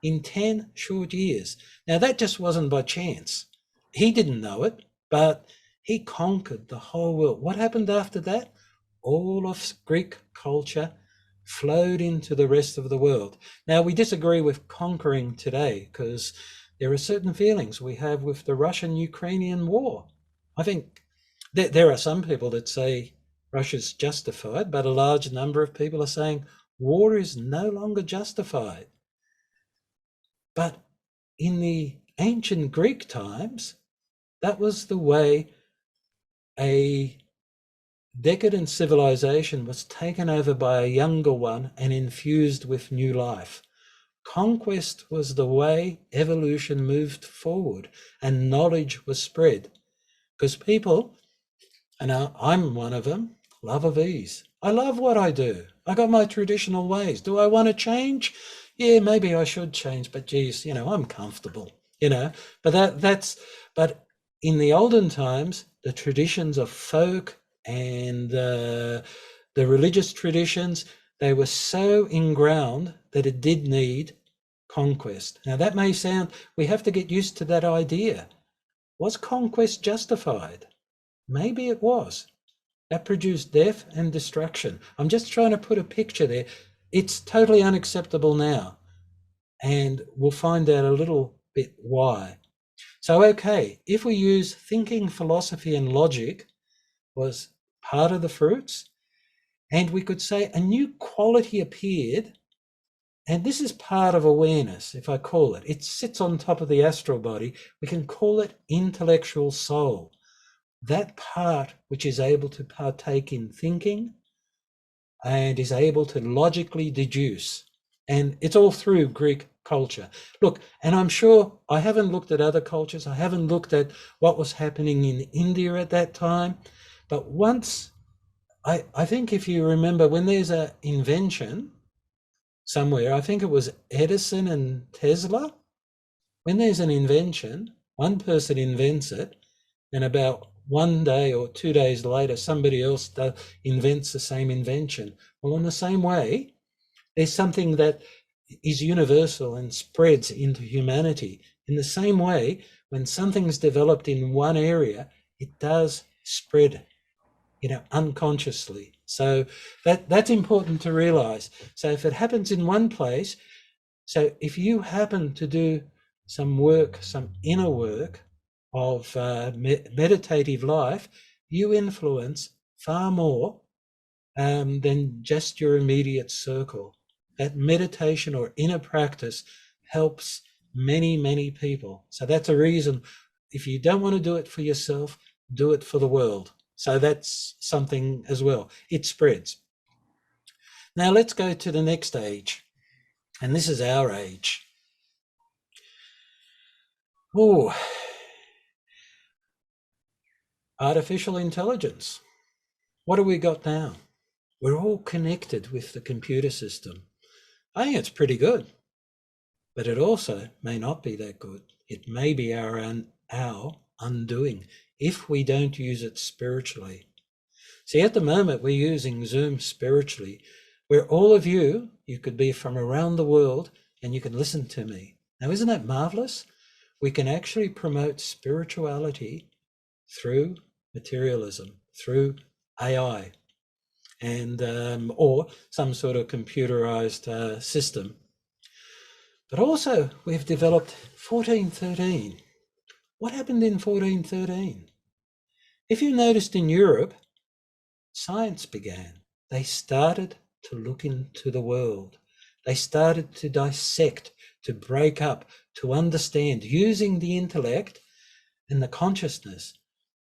in 10 short years. Now, that just wasn't by chance. He didn't know it, but he conquered the whole world. What happened after that? All of Greek culture flowed into the rest of the world. Now, we disagree with conquering today because there are certain feelings we have with the Russian-Ukrainian war. I think there are some people that say Russia's justified, but a large number of people are saying war is no longer justified. But in the ancient Greek times, that was the way a decadent civilization was taken over by a younger one and infused with new life. Conquest was the way evolution moved forward and knowledge was spread. Because people, and I'm one of them, love of ease. I love what I do. I got my traditional ways. Do I want to change? Yeah, maybe I should change, but geez, I'm comfortable, but in the olden times, the traditions of folk and the religious traditions, they were so inground that it did need conquest. Now that may sound, we have to get used to that idea. Was conquest justified? Maybe it was. That produced death and destruction. I'm just trying to put a picture there. It's totally unacceptable now. And we'll find out a little bit why. So, okay, if we use thinking, philosophy, and logic was part of the fruits, and we could say a new quality appeared, and this is part of awareness, if I call it. It sits on top of the astral body. We can call it intellectual soul. That part which is able to partake in thinking and is able to logically deduce. And it's all through Greek culture. Look, and I'm sure I haven't looked at other cultures. I haven't looked at what was happening in India at that time. But once, I think if you remember, when there's an invention somewhere, I think it was Edison and Tesla. When there's an invention, one person invents it, and about one day or 2 days later, somebody else invents the same invention. Well, in the same way, there's something that is universal and spreads into humanity. In the same way, when something's developed in one area, it does spread, unconsciously. So that's important to realize. So if it happens in one place, so if you happen to do some work, some inner work of meditative life, you influence far more than just your immediate circle. That meditation or inner practice helps many, many people. So that's a reason, if you don't want to do it for yourself, do it for the world. So that's something as well. It spreads. Now let's go to the next age. And this is our age. Oh, artificial intelligence. What have we got now? We're all connected with the computer system. I think it's pretty good, but it also may not be that good. It may be our undoing if we don't use it spiritually. See, at the moment, we're using Zoom spiritually, where all of you could be from around the world and you can listen to me. Now, isn't that marvelous? We can actually promote spirituality through materialism, through AI, and or some sort of computerized system. But also, we've developed 1413. What happened in 1413? If you noticed in Europe, science began. They started to look into the world. They started to dissect, to break up, to understand, using the intellect and the consciousness.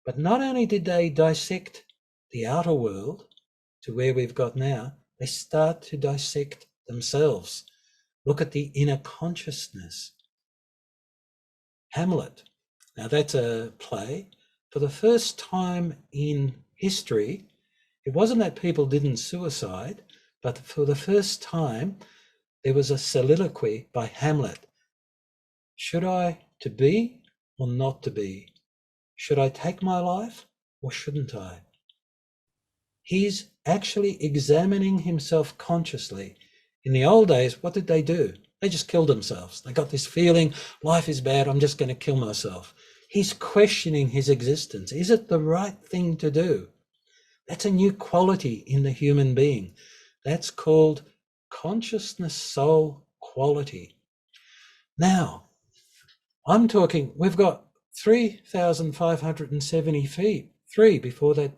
But not only did they dissect the outer world to where we've got now, they start to dissect themselves. Look at the inner consciousness. Hamlet. Now that's a play. For the first time in history, it wasn't that people didn't suicide, but for the first time, there was a soliloquy by Hamlet. Should I to be or not to be? Should I take my life or shouldn't I? He's actually examining himself consciously. In the old days, what did they do? They just killed themselves. They got this feeling, life is bad, I'm just going to kill myself. He's questioning his existence. Is it the right thing to do? That's a new quality in the human being. That's called consciousness soul quality. Now, I'm talking, we've got 3,570 feet, 3 before that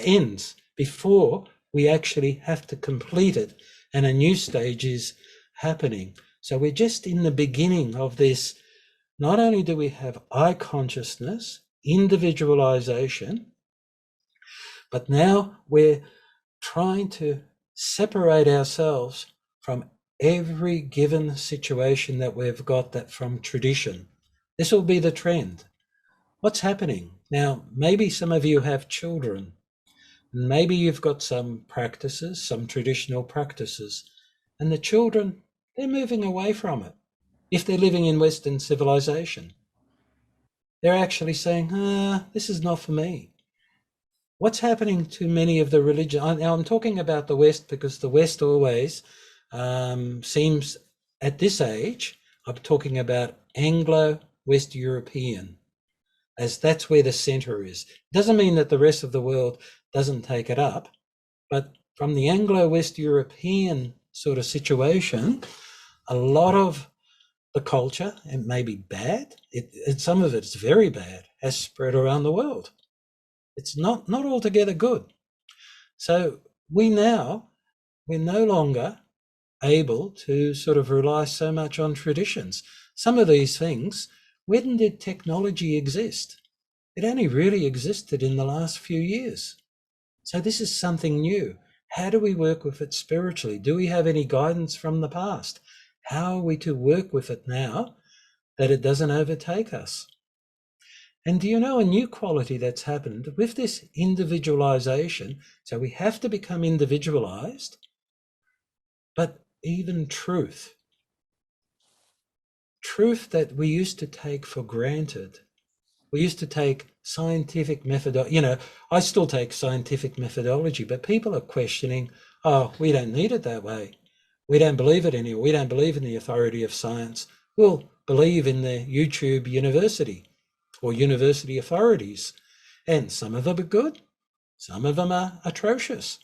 ends, before we actually have to complete it, and a new stage is happening. So we're just in the beginning of this. Not only do we have eye consciousness, individualization, but now we're trying to separate ourselves from every given situation that we've got that from tradition. This will be the trend. What's happening? Now, maybe some of you have children. Maybe you've got some practices, some traditional practices, and the children, they're moving away from it. If they're living in Western civilization, they're actually saying, this is not for me. What's happening to many of the religions? Now I'm talking about the West because the West always seems, at this age, I'm talking about Anglo-West European, as that's where the center is. Doesn't mean that the rest of the world doesn't take it up, but from the Anglo-West European sort of situation, a lot of the culture, it may be bad, some of it's very bad, has spread around the world. It's not altogether good. So we're no longer able to sort of rely so much on traditions. Some of these things, when did technology exist? It only really existed in the last few years. So this is something new. How do we work with it spiritually? Do we have any guidance from the past? How are we to work with it now that it doesn't overtake us? And do you know a new quality that's happened with this individualization? So we have to become individualized, but even truth that we used to take for granted, We used to take scientific methodology. You know, I still take scientific methodology, but people are questioning, oh, we don't need it that way. We don't believe it anymore. We don't believe in the authority of science. We'll believe in the YouTube university or university authorities. And some of them are good. Some of them are atrocious.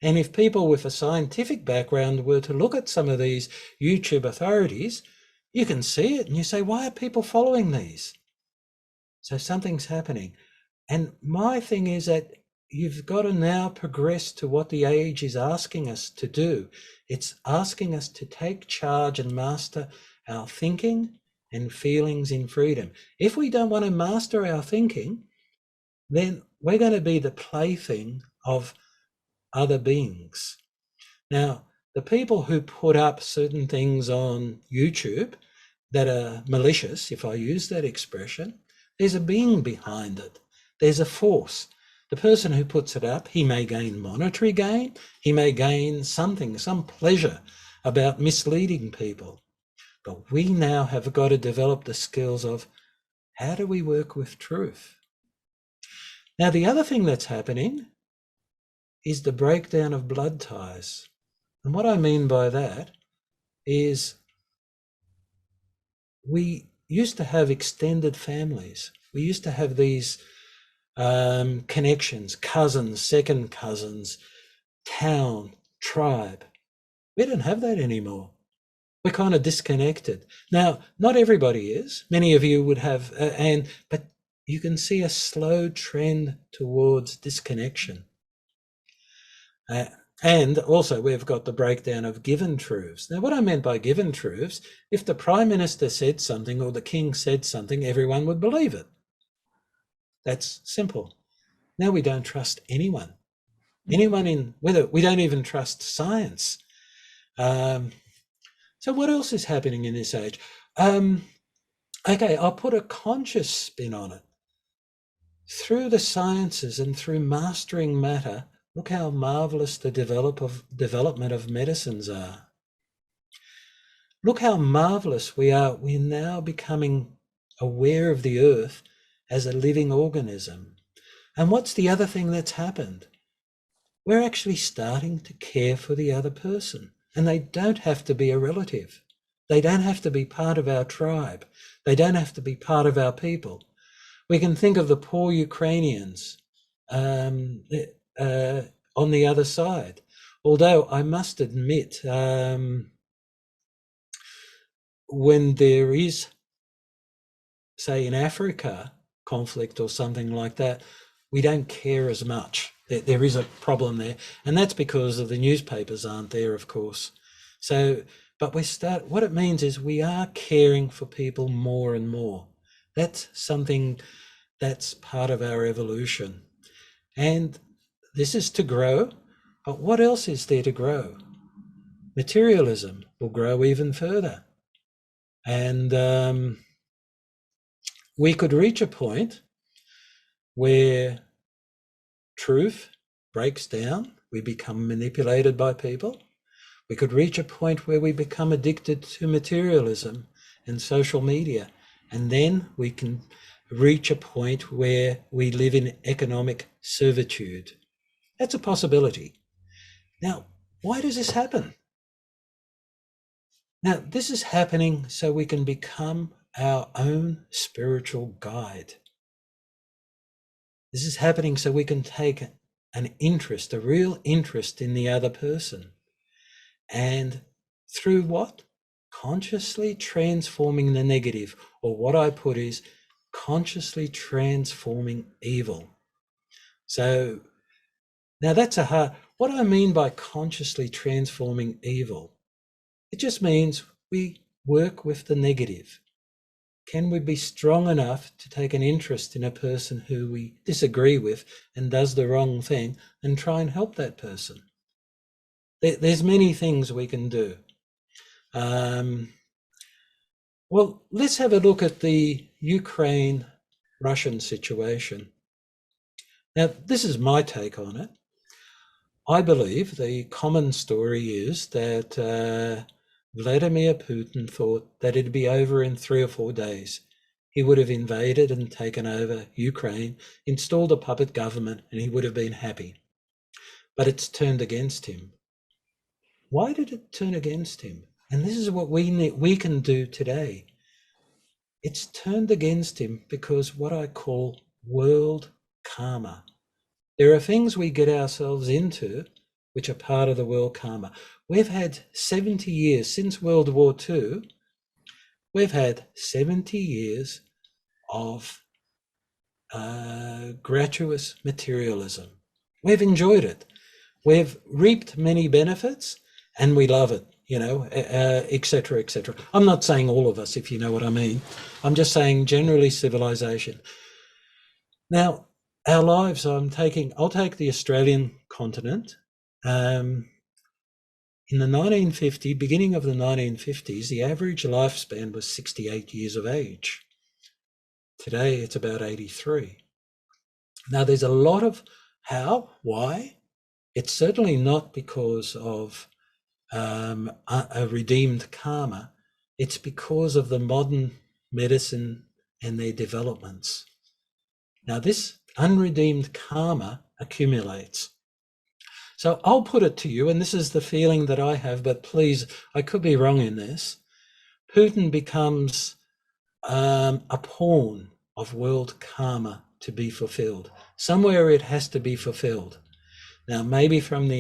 And if people with a scientific background were to look at some of these YouTube authorities, you can see it and you say, why are people following these? So something's happening. And my thing is that you've got to now progress to what the age is asking us to do. It's asking us to take charge and master our thinking and feelings in freedom. If we don't want to master our thinking, then we're going to be the plaything of other beings. Now, the people who put up certain things on YouTube that are malicious, if I use that expression, there's a being behind it. There's a force. The person who puts it up, he may gain monetary gain, he may gain something, some pleasure about misleading people. But we now have got to develop the skills of how do we work with truth? Now, the other thing that's happening is the breakdown of blood ties. And what I mean by that is we used to have extended families. We used to have these connections, cousins, second cousins, town, tribe. We don't have that anymore. We're kind of disconnected. Now, not everybody is. Many of you would have, but you can see a slow trend towards disconnection. And also we've got the breakdown of given truths. Now, what I meant by given truths, if the Prime Minister said something or the King said something, everyone would believe it. That's simple. Now we don't trust anyone. We don't even trust science. So what else is happening in this age? Okay, I'll put a conscious spin on it. Through the sciences and through mastering matter, look how marvelous the development of medicines are. Look how marvelous we are. We're now becoming aware of the earth as a living organism. And what's the other thing that's happened? We're actually starting to care for the other person. And they don't have to be a relative. They don't have to be part of our tribe. They don't have to be part of our people. We can think of the poor Ukrainians on the other side. Although I must admit, when there is, say, in Africa, conflict or something like that, we don't care as much. There is a problem there, and that's because of the newspapers aren't there, of course. So, but what it means is we are caring for people more and more. That's something that's part of our evolution. And this is to grow, but what else is there to grow? Materialism will grow even further. And we could reach a point where truth breaks down, we become manipulated by people. We could reach a point where we become addicted to materialism and social media, and then we can reach a point where we live in economic servitude. That's a possibility. Now, why does this happen? Now, this is happening so we can become our own spiritual guide. This is happening so we can take an interest, a real interest in the other person. And through what? Consciously transforming the negative, or what I put is consciously transforming evil. So now that's what I mean by consciously transforming evil. It just means we work with the negative. Can we be strong enough to take an interest in a person who we disagree with and does the wrong thing and try and help that person? There's many things we can do. Well, let's have a look at the Ukraine-Russian situation. Now, this is my take on it. I believe the common story is that Vladimir Putin thought that it'd be over in 3 or 4 days. he would have invaded and taken over Ukraine, installed a puppet government, and he would have been happy. But it's turned against him. Why did it turn against him? And this is what we can do today. It's turned against him because what I call world karma. There are things we get ourselves into which are part of the world karma. We've had 70 years since World War II. We've had 70 years of gratuitous materialism. We've enjoyed it. We've reaped many benefits and we love it, et cetera, et cetera. I'm not saying all of us, if you know what I mean. I'm just saying generally civilization. Now, our lives, I'll take the Australian continent. In the beginning of the 1950s, the average lifespan was 68 years of age. Today, it's about 83. Now, there's a lot of why? It's certainly not because of a redeemed karma. It's because of the modern medicine and their developments. Now, this unredeemed karma accumulates. So I'll put it to you, and this is the feeling that I have, but please, I could be wrong in this. Putin becomes a pawn of world karma to be fulfilled. Somewhere it has to be fulfilled. Now, maybe from the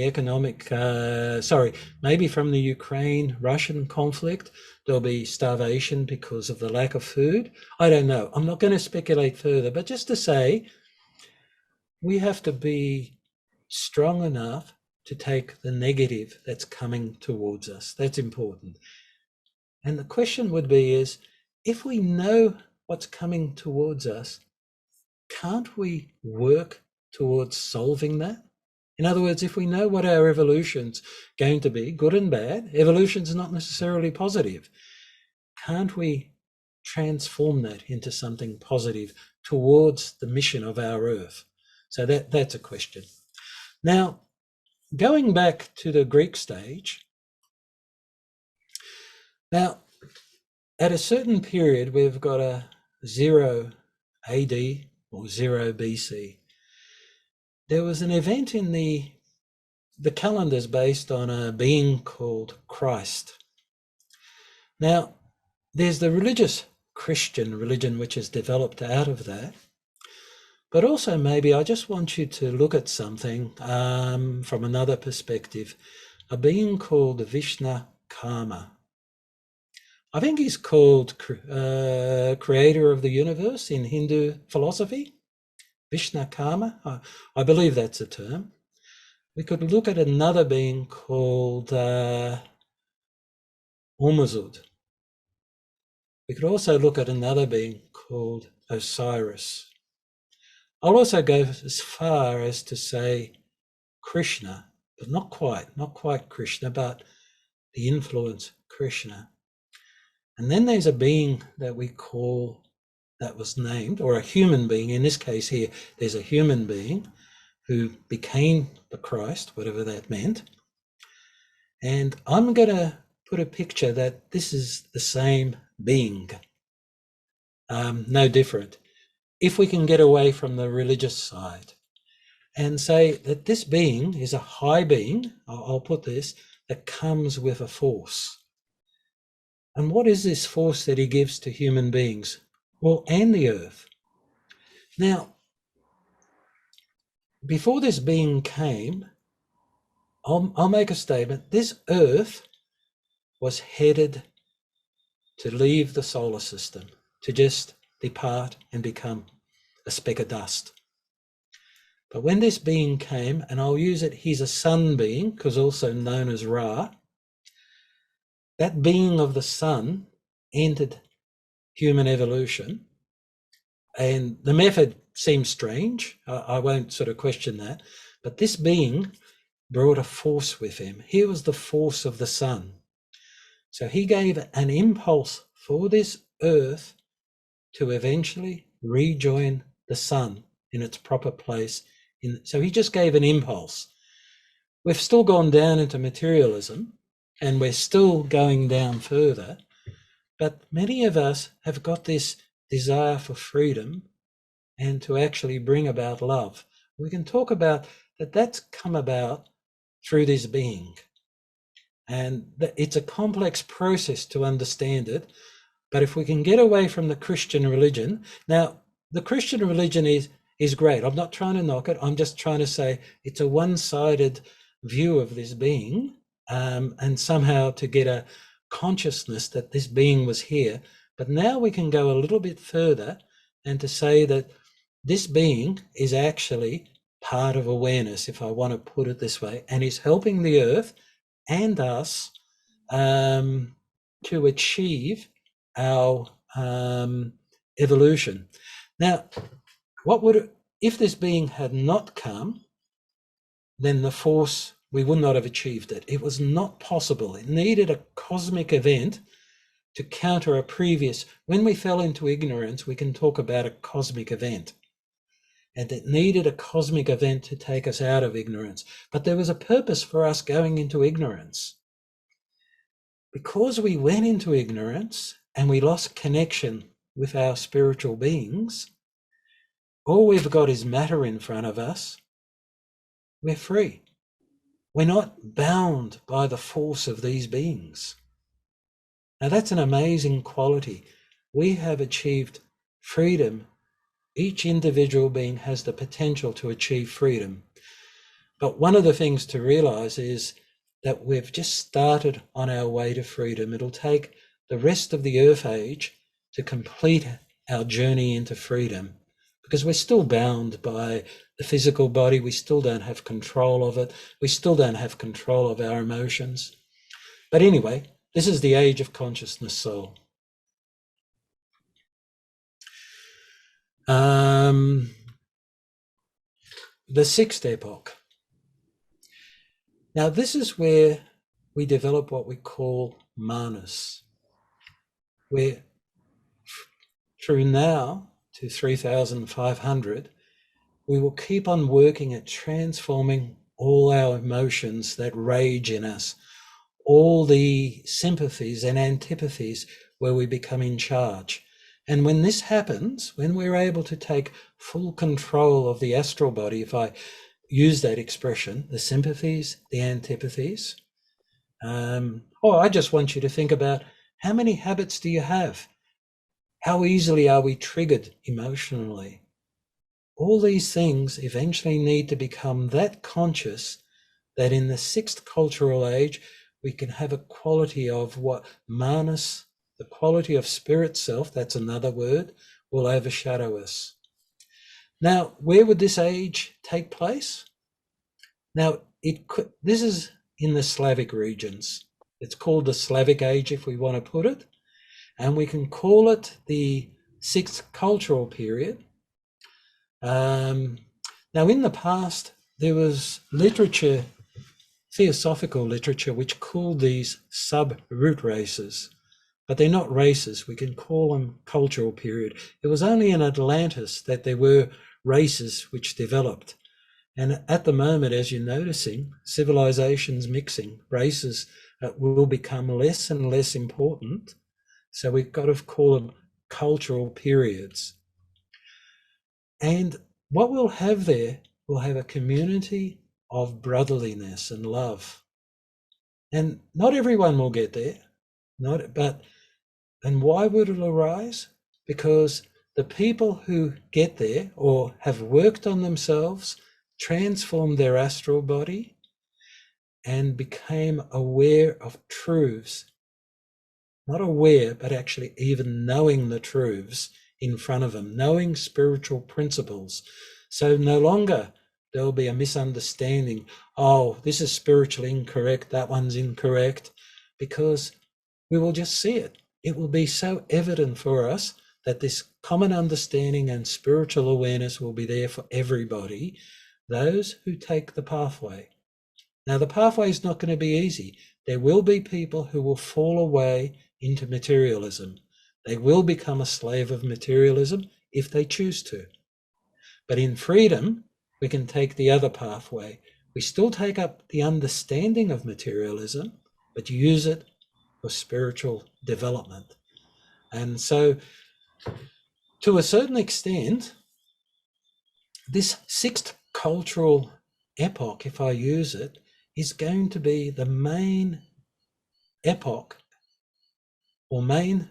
maybe from the Ukraine-Russian conflict, there'll be starvation because of the lack of food. I don't know. I'm not going to speculate further, but just to say, we have to be strong enough to take the negative that's coming towards us. That's important. And the question would be is, if we know what's coming towards us, can't we work towards solving that? In other words, if we know what our evolution's going to be, good and bad, evolution's not necessarily positive. Can't we transform that into something positive towards the mission of our Earth? So that's a question. Now, going back to the Greek stage, now, at a certain period, we've got a 0 AD or 0 BC. There was an event in the calendars based on a being called Christ. Now, there's the religious Christian religion which has developed out of that. But also maybe I just want you to look at something from another perspective, a being called Vishnu Karma. I think he's called creator of the universe in Hindu philosophy. Vishnu Karma, I believe that's a term. We could look at another being called Ormuzd. We could also look at another being called Osiris. I'll also go as far as to say Krishna, but not quite Krishna, but the influence Krishna. And then there's a being that we call, that was named, or a human being. In this case here, there's a human being who became the Christ, whatever that meant. And I'm going to put a picture that this is the same being, no different. If we can get away from the religious side and say that this being is a high being, I'll put this, that comes with a force. And what is this force that he gives to human beings? Well, and the earth. Now, before this being came, I'll make a statement. This earth was headed to leave the solar system, to just depart and become a speck of dust. But when this being came, and I'll use it, he's a sun being, because also known as Ra, that being of the sun entered human evolution. And the method seems strange. I won't sort of question that. But this being brought a force with him. He was the force of the sun. So he gave an impulse for this earth to eventually rejoin the sun in its proper place. So he just gave an impulse. We've still gone down into materialism, and we're still going down further. But many of us have got this desire for freedom and to actually bring about love. We can talk about that that's come about through this being. And it's a complex process to understand it. But if we can get away from the Christian religion, now the Christian religion is great. I'm not trying to knock it. I'm just trying to say it's a one-sided view of this being, and somehow to get a consciousness that this being was here. But now we can go a little bit further and to say that this being is actually part of awareness, if I want to put it this way, and is helping the earth and us to achieve our evolution. Now, if this being had not come, then the force, we would not have achieved it. It was not possible. It needed a cosmic event to counter a previous. When we fell into ignorance, we can talk about a cosmic event. And it needed a cosmic event to take us out of ignorance. But there was a purpose for us going into ignorance. Because we went into ignorance and we lost connection with our spiritual beings, all we've got is matter in front of us. We're free. We're not bound by the force of these beings. Now that's an amazing quality. We have achieved freedom. Each individual being has the potential to achieve freedom. But one of the things to realize is that we've just started on our way to freedom. It'll take the rest of the Earth age to complete our journey into freedom, because we're still bound by the physical body. We still don't have control of it. We still don't have control of our emotions. But anyway, this is the age of consciousness soul. The sixth epoch. Now, this is where we develop what we call manas, where through now to 3,500, we will keep on working at transforming all our emotions that rage in us, all the sympathies and antipathies where we become in charge. And when this happens, when we're able to take full control of the astral body, if I use that expression, the sympathies, the antipathies, I just want you to think about how many habits do you have? How easily are we triggered emotionally? All these things eventually need to become that conscious that in the sixth cultural age, we can have a quality of what manas, the quality of spirit self, that's another word, will overshadow us. Now, where would this age take place? Now, this is in the Slavic regions. It's called the Slavic age, if we want to put it. And we can call it the sixth cultural period. Now, in the past, there was literature, theosophical literature, which called these sub-root races, but they're not races. We can call them cultural period. It was only in Atlantis that there were races which developed. And at the moment, as you're noticing, civilizations mixing, races will become less and less important. So we've got to call them cultural periods. And what we'll have there, we'll have a community of brotherliness and love. And not everyone will get there, and why would it arise? Because the people who get there or have worked on themselves, transformed their astral body, and became aware of truths. Not aware, but actually even knowing the truths in front of them, knowing spiritual principles. So no longer there'll be a misunderstanding. Oh, this is spiritually incorrect, that one's incorrect, because we will just see it. It will be so evident for us that this common understanding and spiritual awareness will be there for everybody, those who take the pathway. Now, the pathway is not going to be easy. There will be people who will fall away into materialism. They will become a slave of materialism if they choose to. But in freedom, we can take the other pathway. We still take up the understanding of materialism, but use it for spiritual development. And so to a certain extent, this sixth cultural epoch, if I use it, is going to be the main epoch or main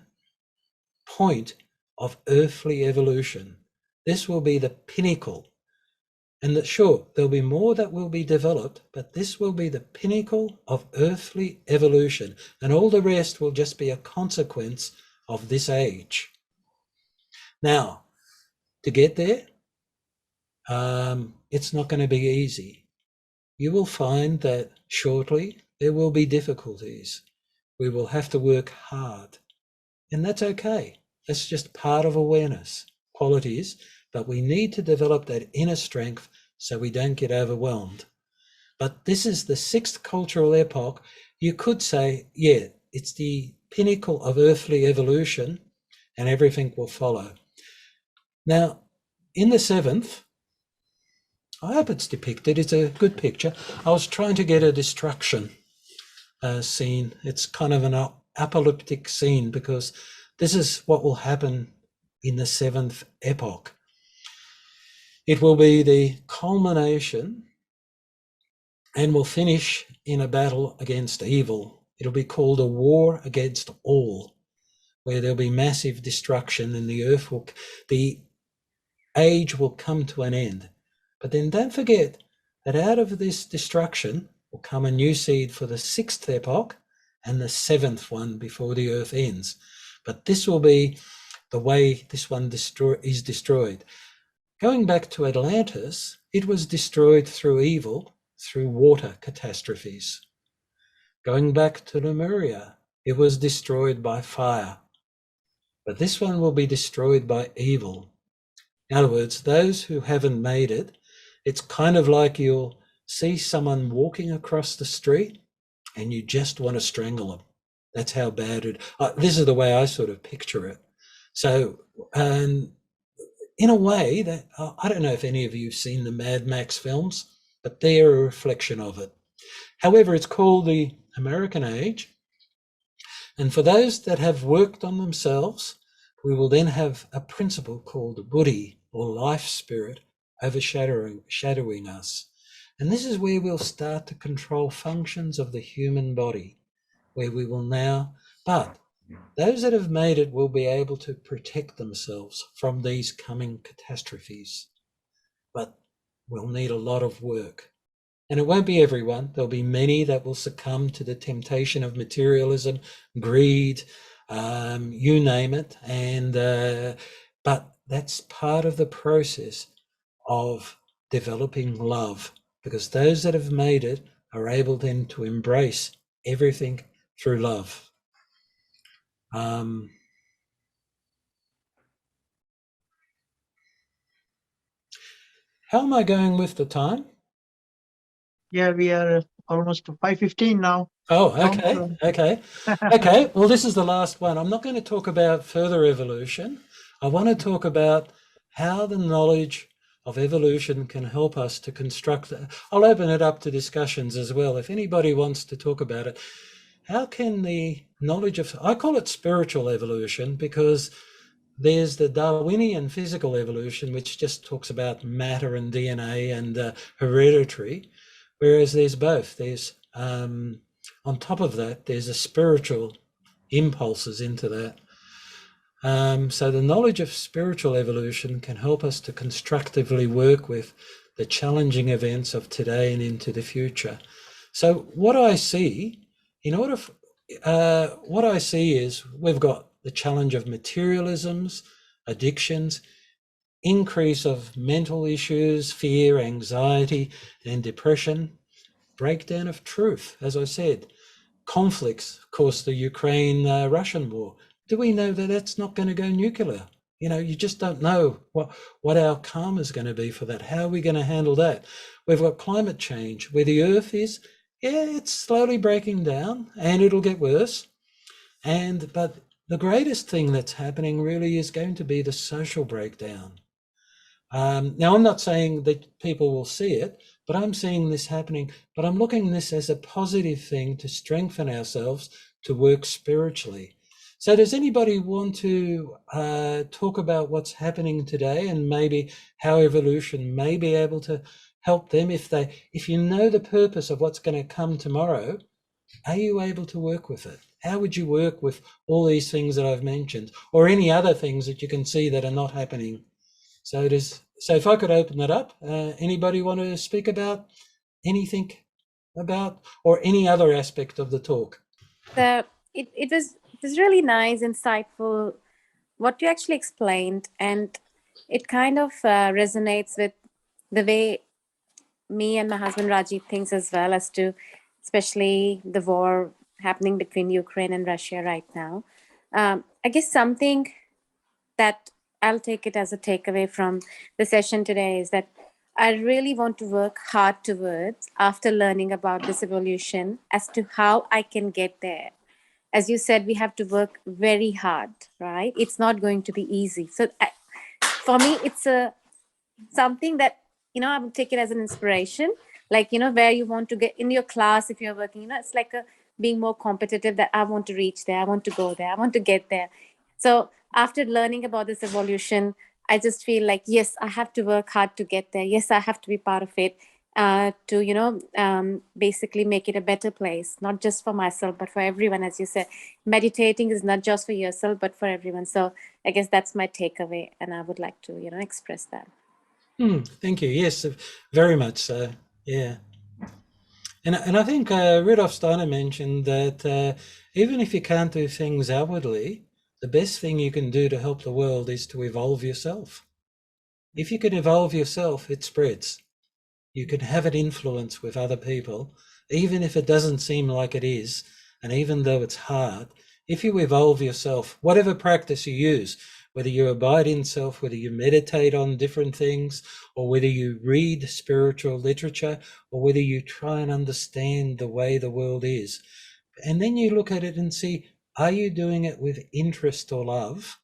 point of earthly evolution. This will be the pinnacle. And that, sure, there'll be more that will be developed, but this will be the pinnacle of earthly evolution. And all the rest will just be a consequence of this age. Now, to get there, it's not going to be easy. You will find that shortly there will be difficulties. We will have to work hard. And that's okay. That's just part of awareness qualities, but we need to develop that inner strength so we don't get overwhelmed. But this is the sixth cultural epoch. You could say, yeah, it's the pinnacle of earthly evolution and everything will follow. Now, in the seventh, I hope it's depicted. It's a good picture. I was trying to get a destruction scene. It's kind of an apocalyptic scene because this is what will happen in the seventh epoch. It will be the culmination and will finish in a battle against evil. It'll be called a war against all, where there'll be massive destruction and the age will come to an end. But then don't forget that out of this destruction will come a new seed for the sixth epoch and the seventh one before the earth ends. But this will be the way this one is destroyed. Going back to Atlantis, it was destroyed through evil, through water catastrophes. Going back to Lumeria, it was destroyed by fire. But this one will be destroyed by evil. In other words, those who haven't made it, it's kind of like you'll see someone walking across the street and you just want to strangle them. That's how bad it. This is the way I sort of picture it. So, in a way, that I don't know if any of you have seen the Mad Max films, but they're a reflection of it. However, it's called the American Age. And for those that have worked on themselves, we will then have a principle called the Buddhi, or life spirit, overshadowing us. And this is where we'll start to control functions of the human body, where we will now, but those that have made it will be able to protect themselves from these coming catastrophes. But we'll need a lot of work. And it won't be everyone. There'll be many that will succumb to the temptation of materialism, greed, you name it. But that's part of the process of developing love, because those that have made it are able then to embrace everything through love. How am I going with the time? Yeah, we are almost to 5:15 now. Oh, okay. Okay, well, this is the last one. I'm not going to talk about further evolution. I want to talk about how the knowledge of evolution can help us to construct. I'll open it up to discussions as well. If anybody wants to talk about it, how can the knowledge of, I call it spiritual evolution, because there's the Darwinian physical evolution, which just talks about matter and DNA and hereditary, whereas there's both. There's on top of that, there's a spiritual impulses into that. So the knowledge of spiritual evolution can help us to constructively work with the challenging events of today and into the future. So what I see, what I see is we've got the challenge of materialisms, addictions, increase of mental issues, fear, anxiety, and depression, breakdown of truth, as I said, conflicts, of course, the Ukraine-Russian war. Do we know that that's not going to go nuclear? You know, you just don't know what our karma is going to be for that. How are we going to handle that? We've got climate change, where the earth is, yeah, it's slowly breaking down and it'll get worse. But the greatest thing that's happening really is going to be the social breakdown. Now, I'm not saying that people will see it, but I'm seeing this happening. But I'm looking at this as a positive thing to strengthen ourselves to work spiritually. So does anybody want to talk about what's happening today and maybe how evolution may be able to help them if you know the purpose of what's going to come tomorrow, are you able to work with it? How would you work with all these things that I've mentioned, or any other things that you can see that are not happening? So if I could open that up, anybody want to speak about anything about, or any other aspect of the talk? It was really nice, insightful, what you actually explained, and it kind of resonates with the way me and my husband Rajiv thinks as well, as to especially the war happening between Ukraine and Russia right now. I guess something that I'll take it as a takeaway from the session today is that I really want to work hard towards, after learning about this evolution, as to how I can get there. As you said, we have to work very hard, right? It's not going to be easy. So for me, it's something that, I would take it as an inspiration, like, where you want to get in your class, if you're working, it's like being more competitive, that I want to reach there, I want to go there, I want to get there. So after learning about this evolution, I just feel like, yes, I have to work hard to get there. Yes, I have to be part of it, to basically make it a better place, not just for myself but for everyone. As you said, meditating is not just for yourself but for everyone. So I guess that's my takeaway, and I would like to express that. Thank you. Yes, very much so. Yeah. And I think Rudolf Steiner mentioned that even if you can't do things outwardly, the best thing you can do to help the world is to evolve yourself. If you can evolve yourself, it spreads. You can have an influence with other people, even if it doesn't seem like it is, and even though it's hard. If you evolve yourself, whatever practice you use, whether you abide in self, whether you meditate on different things, or whether you read spiritual literature, or whether you try and understand the way the world is, and then you look at it and see, are you doing it with interest or love,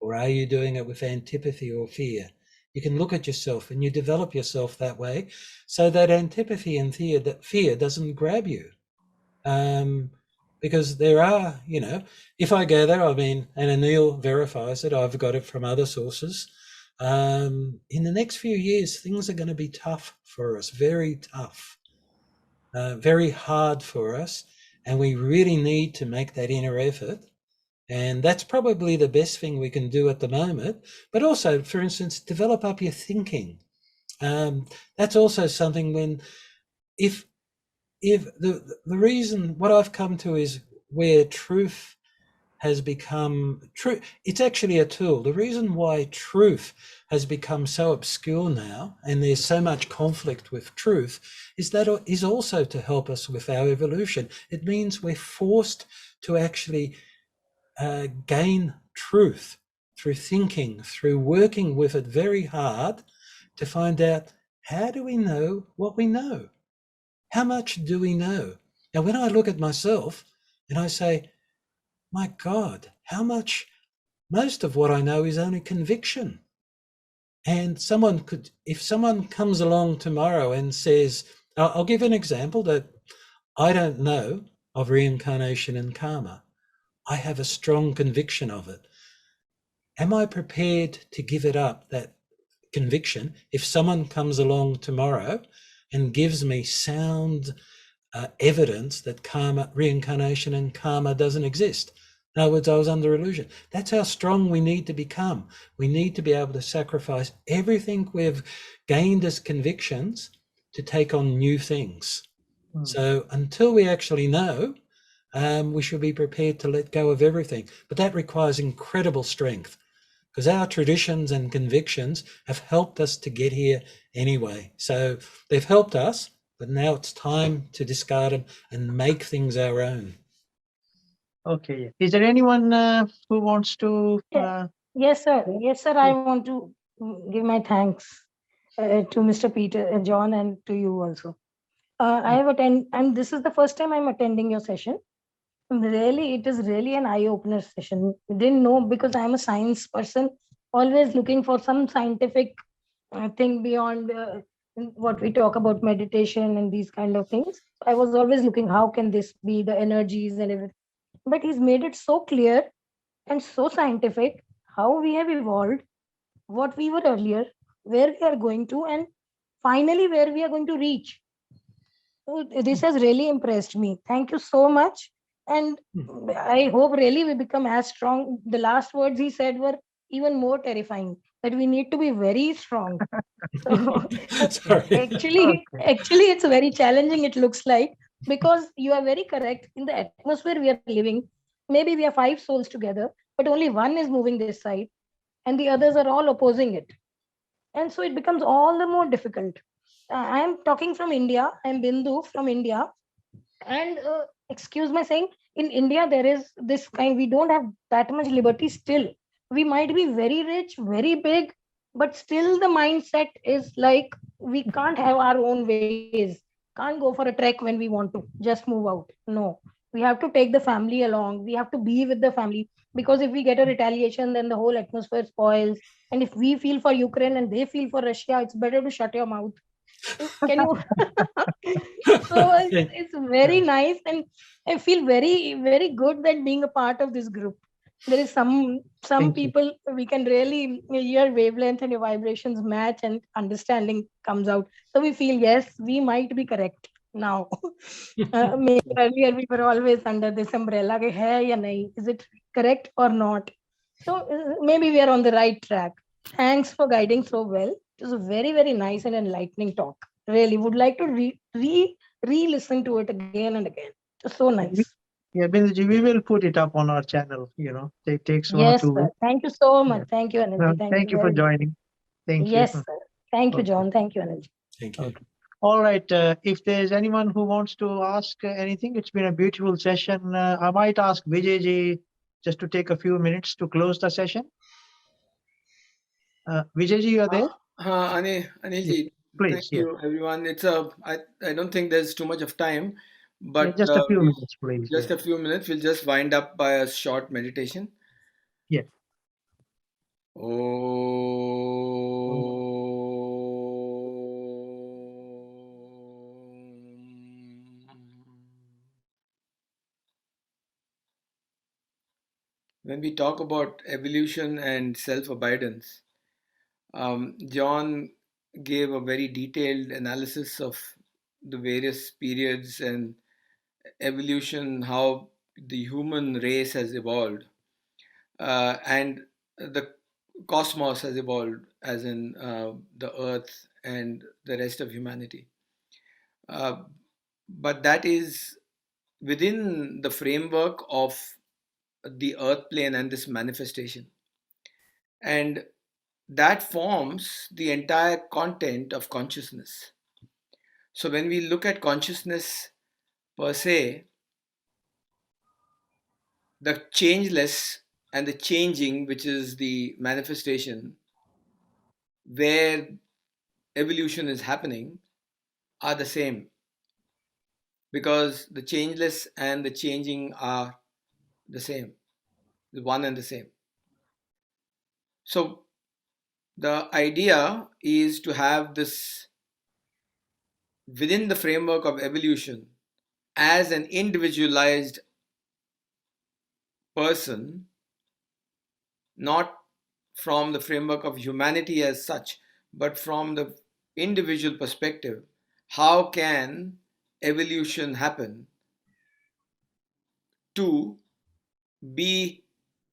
or are you doing it with antipathy or fear? You can look at yourself and you develop yourself that way, so that antipathy and fear doesn't grab you. Because there are, if I go there, and Anil verifies it, I've got it from other sources. In the next few years, things are going to be tough for us, very tough, very hard for us. And we really need to make that inner effort. And that's probably the best thing we can do at the moment. But also, for instance, develop up your thinking. That's also something if the reason, what I've come to is where truth has become true. It's actually a tool. The reason why truth has become so obscure now, and there's so much conflict with truth, is that it is also to help us with our evolution. It means we're forced to actually gain truth through thinking, through working with it very hard to find out, how do we know what we know? How much do we know? Now, when I look at myself and I say, my God, how much, most of what I know is only conviction. And if someone comes along tomorrow and says, I'll give an example that I don't know of reincarnation and karma. I have a strong conviction of it. Am I prepared to give it up, that conviction, if someone comes along tomorrow and gives me sound evidence that reincarnation and karma doesn't exist? In other words, I was under illusion. That's how strong we need to become. We need to be able to sacrifice everything we've gained as convictions to take on new things. So until we actually know, we should be prepared to let go of everything. But that requires incredible strength, because our traditions and convictions have helped us to get here anyway. So they've helped us, but now it's time to discard them and make things our own. Okay. Is there anyone who wants to? Yes, sir. Yes, sir. I want to give my thanks to Mr. Peter, John, and to you also. I have attended, and this is the first time I'm attending your session. Really, it is really an eye-opener session. Didn't know, because I'm a science person, always looking for some scientific thing beyond what we talk about meditation and these kind of things. I was always looking, how can this be, the energies and everything. But he's made it so clear and so scientific, how we have evolved, what we were earlier, where we are going to, and finally where we are going to reach. So this has really impressed me. Thank you so much. And I hope really we become as strong. The last words he said were even more terrifying, that we need to be very strong. So Sorry. actually, it's very challenging, it looks like, because you are very correct. In the atmosphere we are living, maybe we are 5 souls together, but only one is moving this side, and the others are all opposing it. And so it becomes all the more difficult. I am talking from India. I am Bindu from India. And excuse my saying, in India, there is this kind, we don't have that much liberty still. We might be very rich, very big, but still the mindset is like we can't have our own ways, can't go for a trek when we want to, just move out. No, we have to take the family along. We have to be with the family, because if we get a retaliation, then the whole atmosphere spoils. And if we feel for Ukraine and they feel for Russia, it's better to shut your mouth. Can you? So it's very nice, and I feel very, very good that being a part of this group. There is some Thank you. people we can really, your wavelength and your vibrations match, and understanding comes out. So we feel, yes, we might be correct now. Maybe earlier we were always under this umbrella, ke hai ya nahi? Is it correct or not? So maybe we are on the right track. Thanks for guiding so well. It was a very, very nice and enlightening talk. Really would like to re-listen to it again and again. It was so nice. Yeah, Binduji, we will put it up on our channel. It takes 1 or Yes, 2 sir. weeks. Thank you so much. Yeah. Thank you, Well, Anil. thank you for very much. joining. Thank Yes, you. sir. Thank you, Okay. John. Thank you, Anil. Thank you. Okay. All right. If there's anyone who wants to ask anything, it's been a beautiful session. I might ask Vijayji just to take a few minutes to close the session. Vijayji, you are there? Anilji, Please, thank you, everyone. I don't think there's too much of time, Yeah, but just a few minutes, please. just a few minutes. We'll just wind up by a short meditation. Yeah. When we talk about evolution and self-abidance, John gave a very detailed analysis of the various periods and evolution, how the human race has evolved, and the cosmos has evolved, as in the earth and the rest of humanity. But that is within the framework of the earth plane and this manifestation. And that forms the entire content of consciousness. So when we look at consciousness per se, the changeless and the changing, which is the manifestation where evolution is happening, are the same, because the changeless and the changing are the same, the one and the same. So the idea is to have this within the framework of evolution as an individualized person, not from the framework of humanity as such, but from the individual perspective. How can evolution happen to be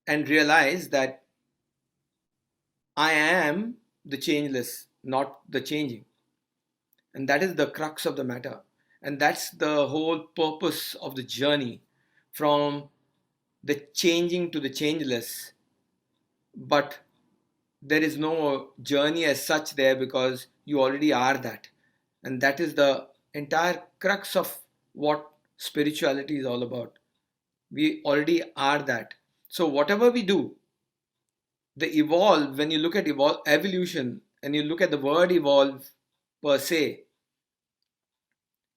and realize that I am the changeless, not the changing? And that is the crux of the matter. And that's the whole purpose of the journey, from the changing to the changeless. But there is no journey as such there, because you already are that. And that is the entire crux of what spirituality is all about. We already are that. So whatever we do, the evolve, when you look at evolution and you look at the word evolve per se,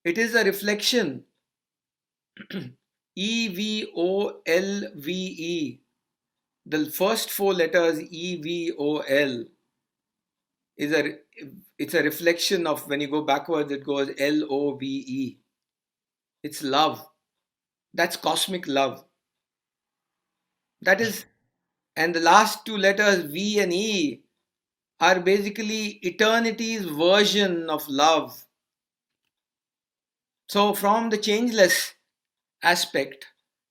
it is a reflection. EVOLVE, the first 4 letters EVOL is it's a reflection of, when you go backwards, it goes LOVE. It's love. That's cosmic love. That is And the last two letters, V and E, are basically eternity's version of love. So from the changeless aspect,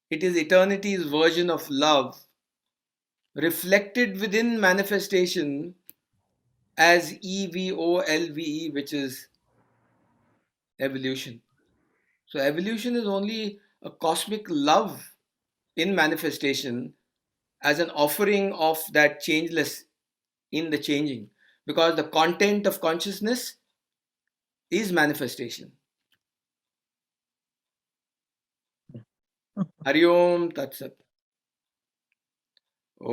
it is eternity's version of love reflected within manifestation as EVOLVE, which is evolution. So evolution is only a cosmic love in manifestation as an offering of that changeless in the changing, because the content of consciousness is manifestation. Hari Om Tat Sat. Om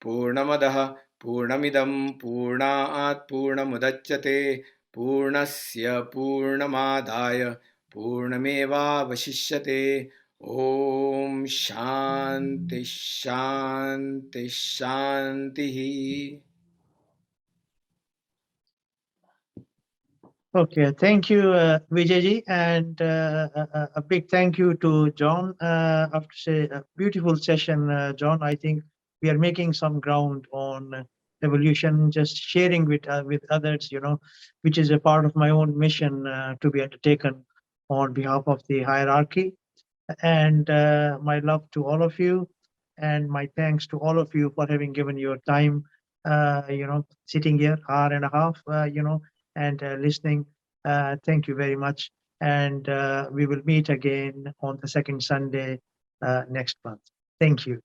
Purnamadaha Purnamidam Purnaat Purnamudachyate Purnasya Purnamadaya Purnameva Vashishyate. Om Shanti Shanti Shanti. Okay, thank you, Vijayji, and a big thank you to John. I have to say, a beautiful session, John. I think we are making some ground on evolution, just sharing with others, which is a part of my own mission to be undertaken on behalf of the hierarchy. And my love to all of you, and my thanks to all of you for having given your time, sitting here hour and a half, and listening. Thank you very much. And we will meet again on the second Sunday next month. Thank you.